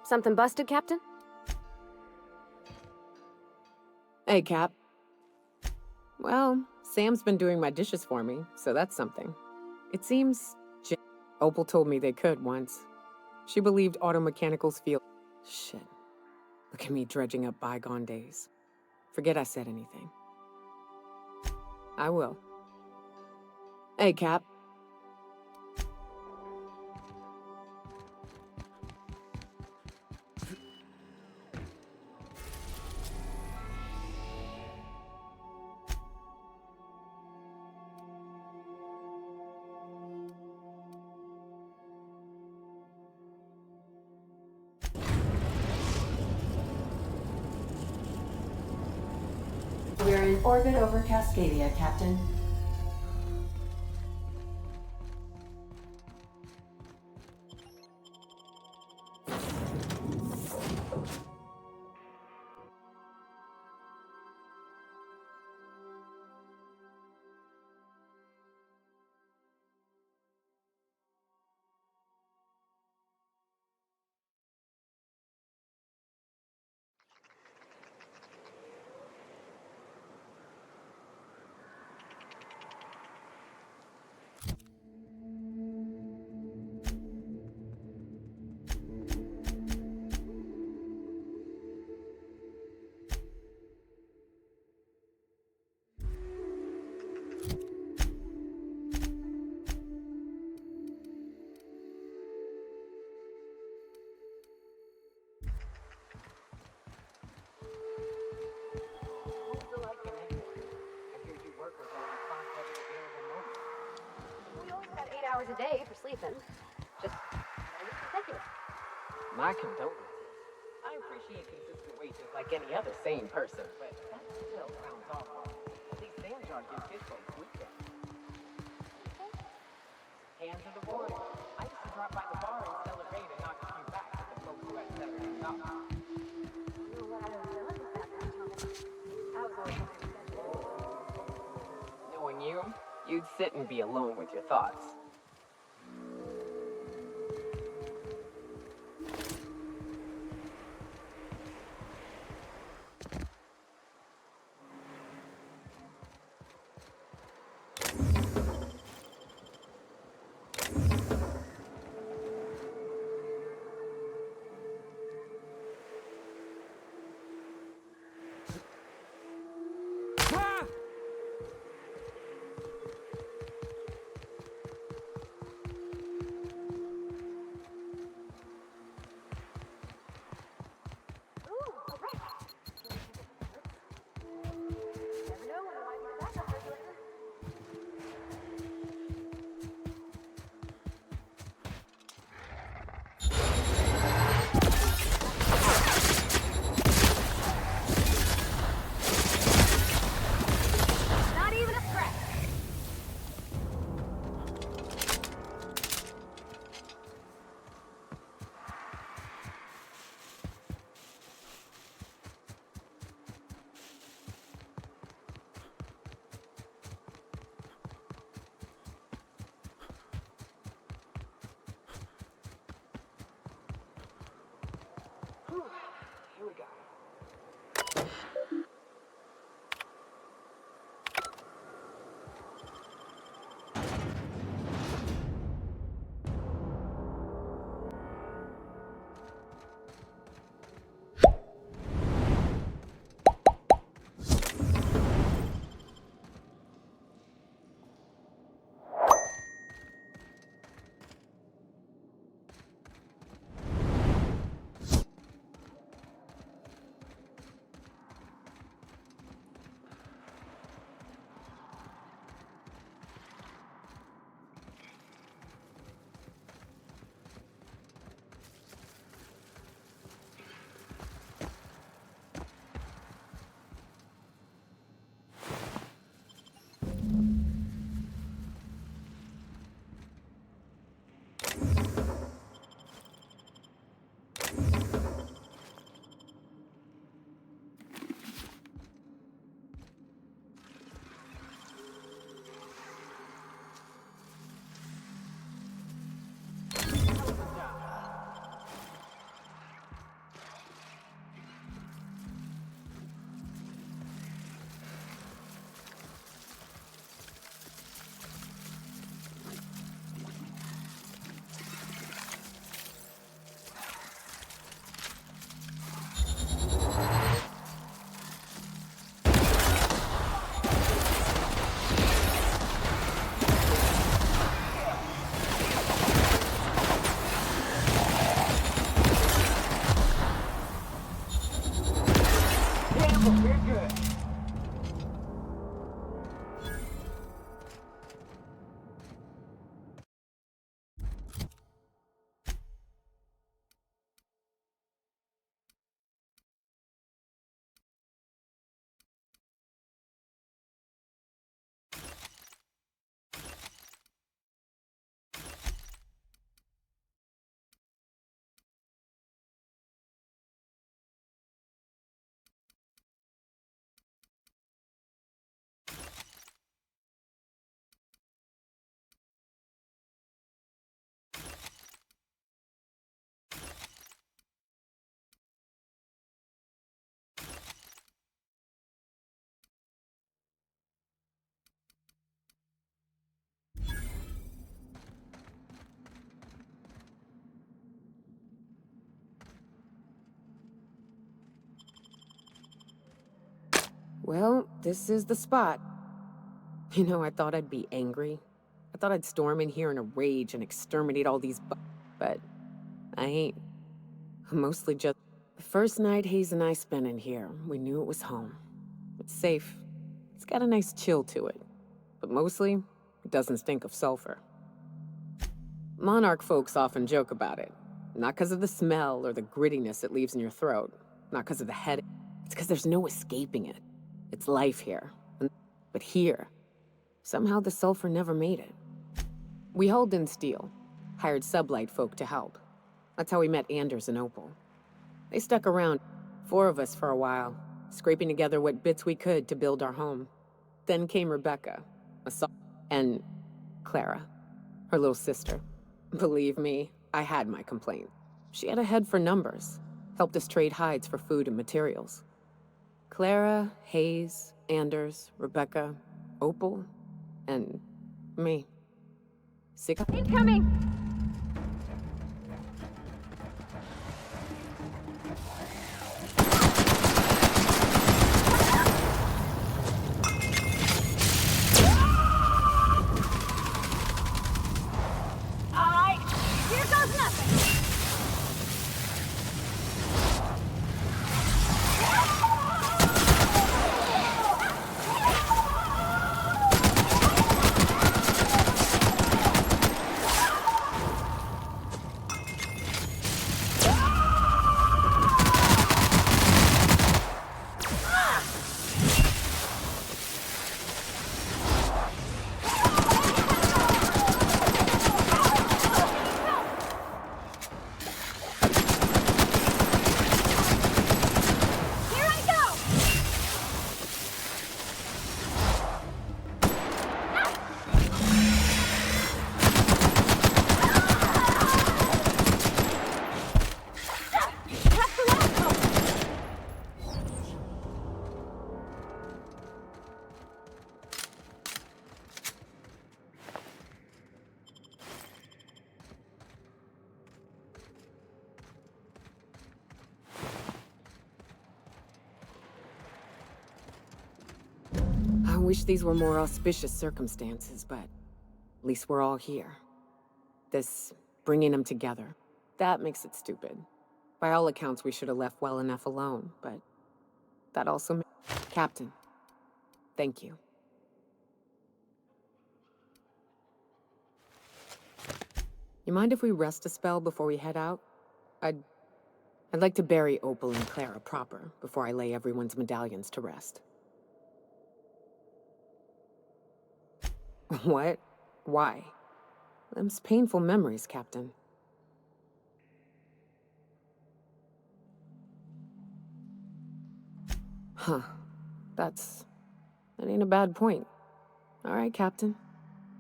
Something busted, Captain? Hey, Cap. Well, Sam's been doing my dishes for me, so that's something. It seems Opal told me they could once. She believed auto mechanicals feel... Shit. Look at me dredging up bygone days. Forget I said anything. I will. Hey, Cap. We're in orbit over Cascadia, Captain. We always got 8 hours a day for sleeping. Just consecutive. My condolences. I appreciate consistent wages like any other sane person, but that still sounds awful. At least Sanjar gives his folks weekends. Hands of the warrior. I used to drop by the bar and celebrate and knock a few back with the folks who had Saturday jobs. You know what I was doing with that one, Thomas? I was always Knowing you, you'd sit and be alone with your thoughts. Well, this is the spot. You know, I thought I'd be angry. I thought I'd storm in here in a rage and exterminate all these but I ain't. Mostly just... The first night Hayes and I spent in here, we knew it was home. It's safe. It's got a nice chill to it. But mostly, it doesn't stink of sulfur. Monarch folks often joke about it. Not because of the smell or the grittiness it leaves in your throat. Not because of the head. It's because there's no escaping it. It's life here. But here, somehow the sulfur never made it. We hauled in steel. Hired sublight folk to help. That's how we met Anders and Opal. They stuck around, 4 of us for a while, scraping together what bits we could to build our home. Then came Rebecca, and Clara, her little sister. Believe me, I had my complaints. She had a head for numbers, helped us trade hides for food and materials. Clara, Hayes, Anders, Rebecca, Opal, and me. Sick. Incoming! Here goes nothing! I wish these were more auspicious circumstances, but at least we're all here. This bringing them together, that makes it stupid. By all accounts, we should have left well enough alone, but that also... Captain, thank you. You mind if we rest a spell before we head out? I'd like to bury Opal and Clara proper before I lay everyone's medallions to rest. What? Why? Them's painful memories, Captain. Huh. That ain't a bad point. All right, Captain.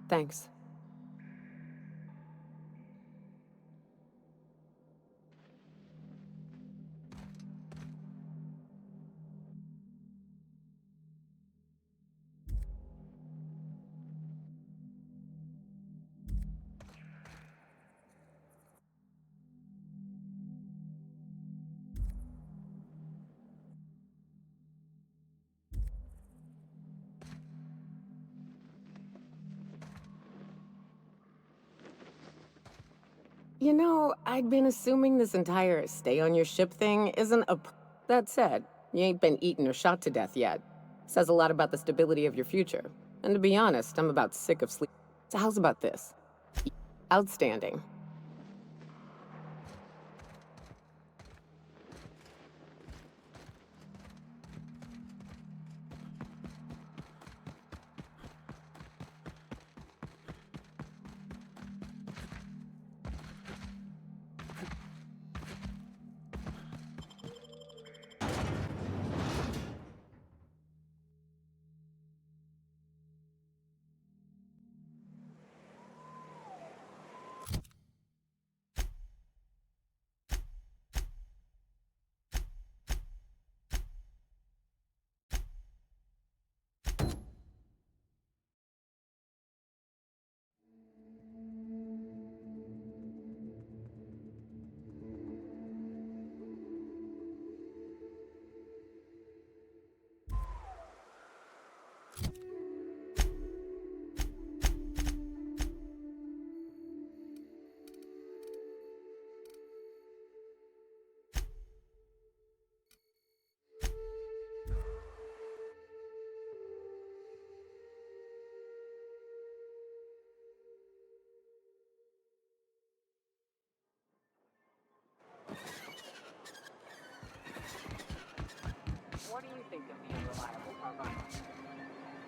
Thanks. You know, I'd been assuming this entire stay on your ship thing isn't a... That said, you ain't been eaten or shot to death yet. Says a lot about the stability of your future. And to be honest, I'm about sick of sleep. So how's about this? Outstanding.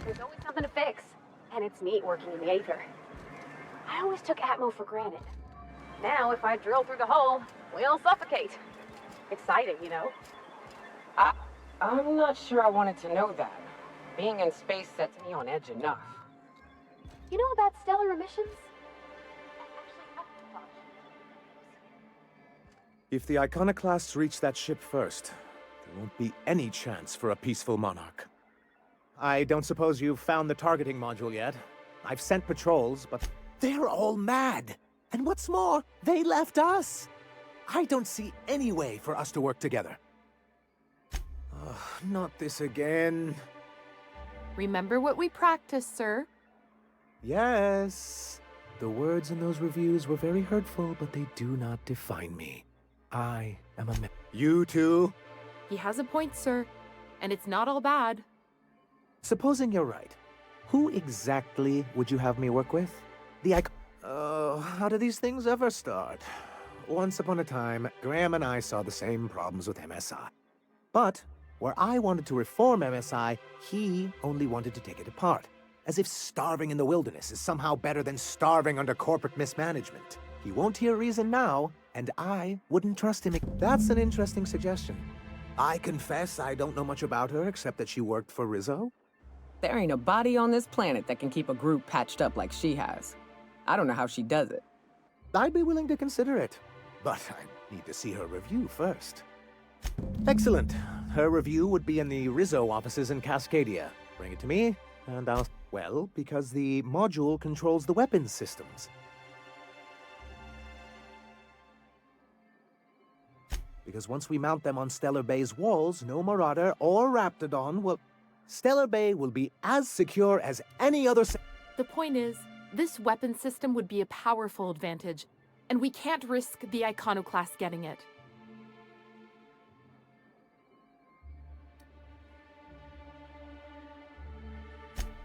There's always something to fix. And it's neat working in the Aether. I always took Atmo for granted. Now, if I drill through the hole, we'll suffocate. Exciting, you know? I'm not sure I wanted to know that. Being in space sets me on edge enough. You know about stellar emissions? If the iconoclasts reach that ship first, there won't be any chance for a peaceful monarch. I don't suppose you've found the targeting module yet. I've sent patrols, but they're all mad. And what's more, they left us. I don't see any way for us to work together. Not this again. Remember what we practiced, sir. Yes. The words in those reviews were very hurtful, but they do not define me. I am a man. You too? He has a point, sir. And it's not all bad. Supposing you're right, who exactly would you have me work with? How do these things ever start? Once upon a time, Graham and I saw the same problems with MSI. But where I wanted to reform MSI, he only wanted to take it apart. As if starving in the wilderness is somehow better than starving under corporate mismanagement. He won't hear reason now, and I wouldn't trust him. That's an interesting suggestion. I confess I don't know much about her except that she worked for Rizzo. There ain't a body on this planet that can keep a group patched up like she has. I don't know how she does it. I'd be willing to consider it, but I need to see her review first. Excellent. Her review would be in the Rizzo offices in Cascadia. Bring it to me, and I'll... Well, because the module controls the weapons systems. Because once we mount them on Stellar Bay's walls, no Marauder or Raptidon will... Stellar Bay will be as secure as any other... The point is, this weapon system would be a powerful advantage, and we can't risk the iconoclast getting it.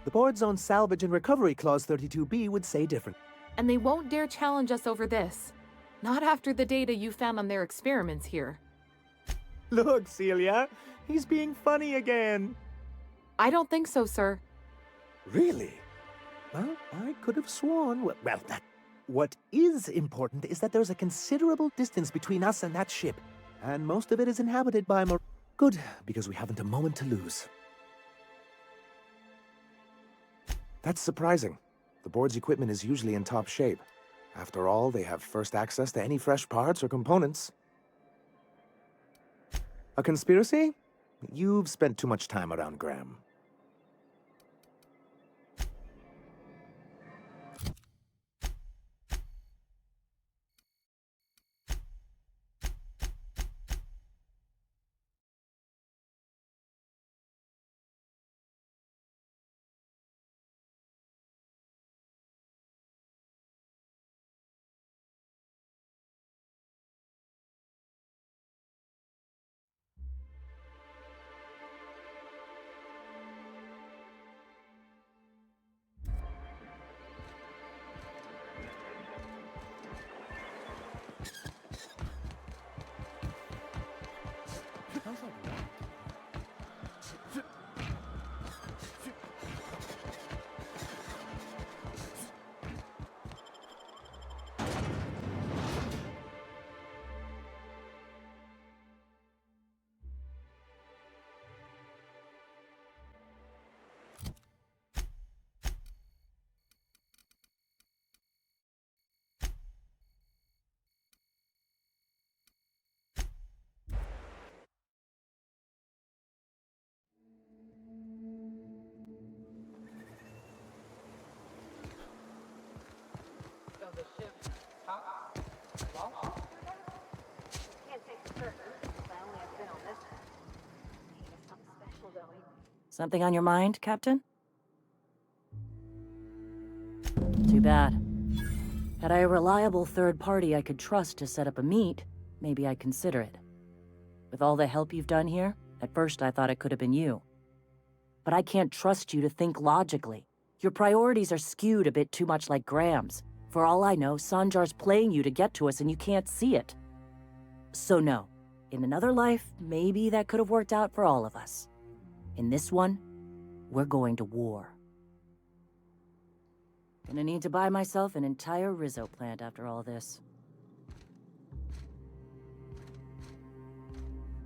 The board's own Salvage and Recovery Clause 32B would say different. And they won't dare challenge us over this. Not after the data you found on their experiments here. Look, Celia, he's being funny again. I don't think so, sir. Really? Well, I could have sworn... What is important is that there's a considerable distance between us and that ship. And most of it is inhabited by Good, because we haven't a moment to lose. That's surprising. The board's equipment is usually in top shape. After all, they have first access to any fresh parts or components. A conspiracy? You've spent too much time around Graham. Something on your mind, Captain? Too bad. Had I a reliable third party I could trust to set up a meet, maybe I'd consider it. With all the help you've done here, at first I thought it could have been you. But I can't trust you to think logically. Your priorities are skewed a bit too much like Graham's. For all I know, Sanjar's playing you to get to us and you can't see it. So no, in another life, maybe that could have worked out for all of us. In this one, we're going to war. Gonna need to buy myself an entire Rizzo plant after all this.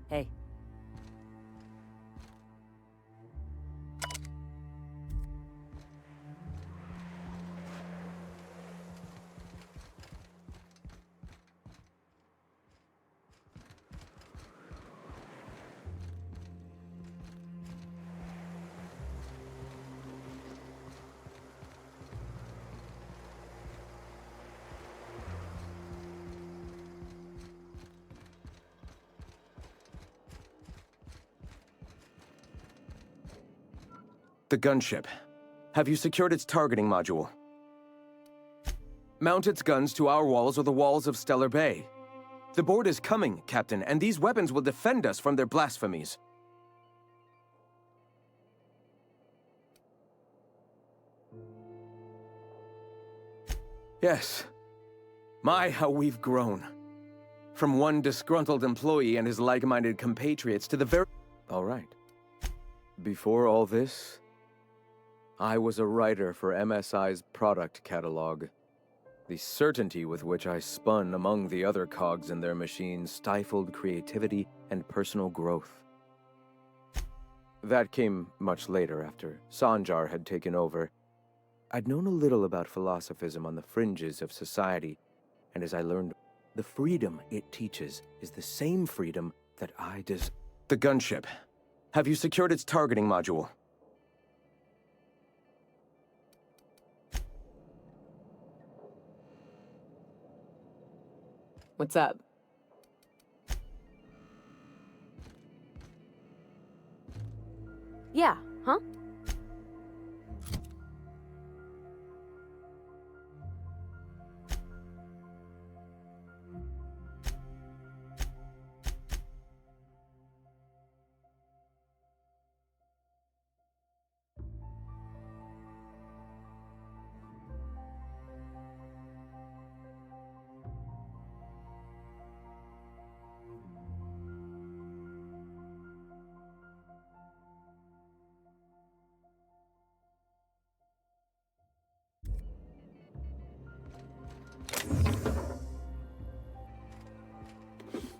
Hey. The gunship. Have you secured its targeting module? Mount its guns to our walls or the walls of Stellar Bay. The board is coming, Captain, and these weapons will defend us from their blasphemies. Yes. My, how we've grown. From one disgruntled employee and his like-minded compatriots to the very... All right. Before all this, I was a writer for MSI's product catalog. The certainty with which I spun among the other cogs in their machine stifled creativity and personal growth. That came much later, after Sanjar had taken over. I'd known a little about philosophism on the fringes of society, and as I learned, the freedom it teaches is the same freedom that I desire. The gunship. Have you secured its targeting module? What's up? Yeah, huh?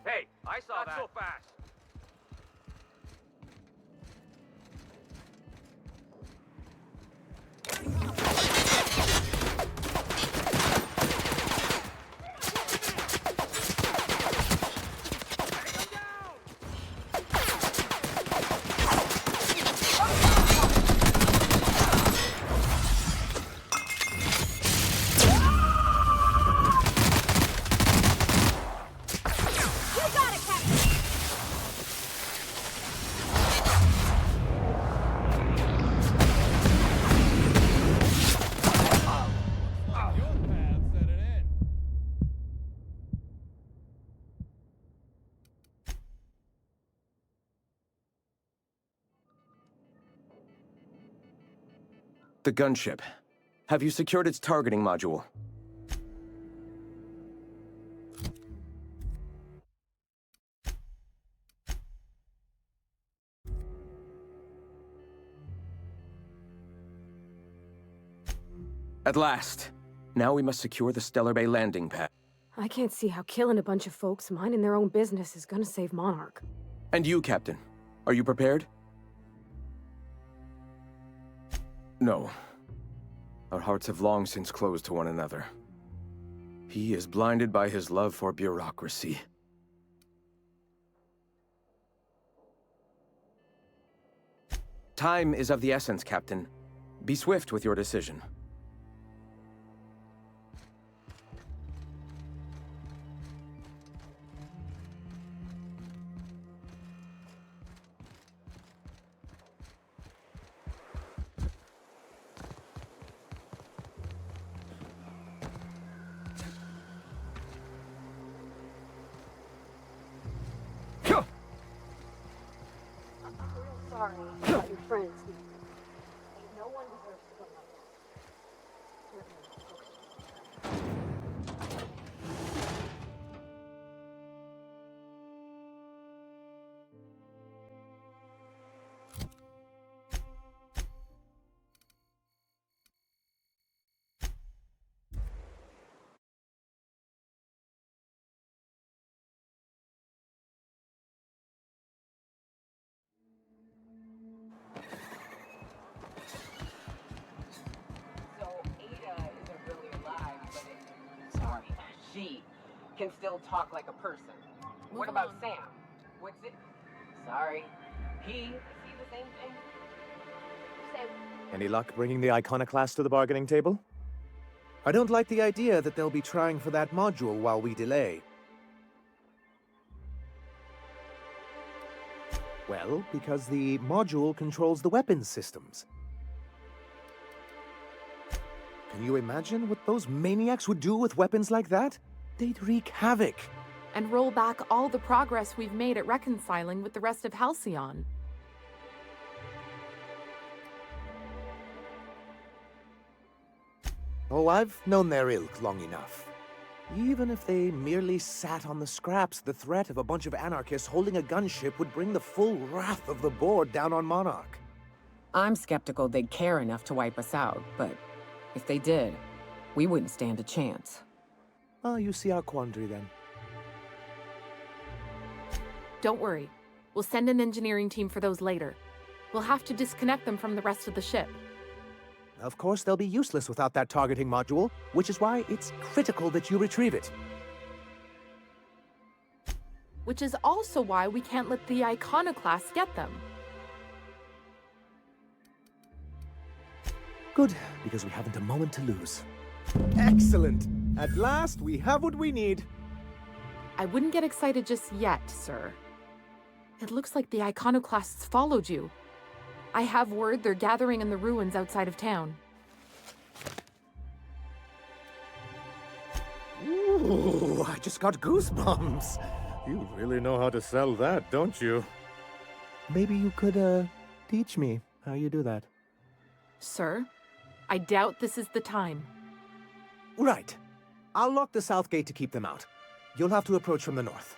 Hey, I saw that. Not so fast. The gunship. Have you secured its targeting module? At last. Now we must secure the Stellar Bay landing pad. I can't see how killing a bunch of folks minding their own business is gonna save Monarch. And you, Captain. Are you prepared? No. Our hearts have long since closed to one another. He is blinded by his love for bureaucracy. Time is of the essence, Captain. Be swift with your decision. Sorry about your friends. No one deserves to go like she can still talk like a person. Move What about along. Sam? What's it? Sorry. Is he the same thing? Sam, Any luck bringing the iconoclast to the bargaining table? I don't like the idea that they'll be trying for that module while we delay. Well, because the module controls the weapons systems. Can you imagine what those maniacs would do with weapons like that? They'd wreak havoc. And roll back all the progress we've made at reconciling with the rest of Halcyon. Oh, I've known their ilk long enough. Even if they merely sat on the scraps, the threat of a bunch of anarchists holding a gunship would bring the full wrath of the board down on Monarch. I'm skeptical they'd care enough to wipe us out, but if they did, we wouldn't stand a chance. Oh, you see our quandary then. Don't worry. We'll send an engineering team for those later. We'll have to disconnect them from the rest of the ship. Of course, they'll be useless without that targeting module, which is why it's critical that you retrieve it. Which is also why we can't let the iconoclasts get them. Good, because we haven't a moment to lose. Excellent! At last, we have what we need. I wouldn't get excited just yet, sir. It looks like the iconoclasts followed you. I have word they're gathering in the ruins outside of town. Ooh, I just got goosebumps. You really know how to sell that, don't you? Maybe you could, teach me how you do that. Sir, I doubt this is the time. Right. I'll lock the south gate to keep them out. You'll have to approach from the north.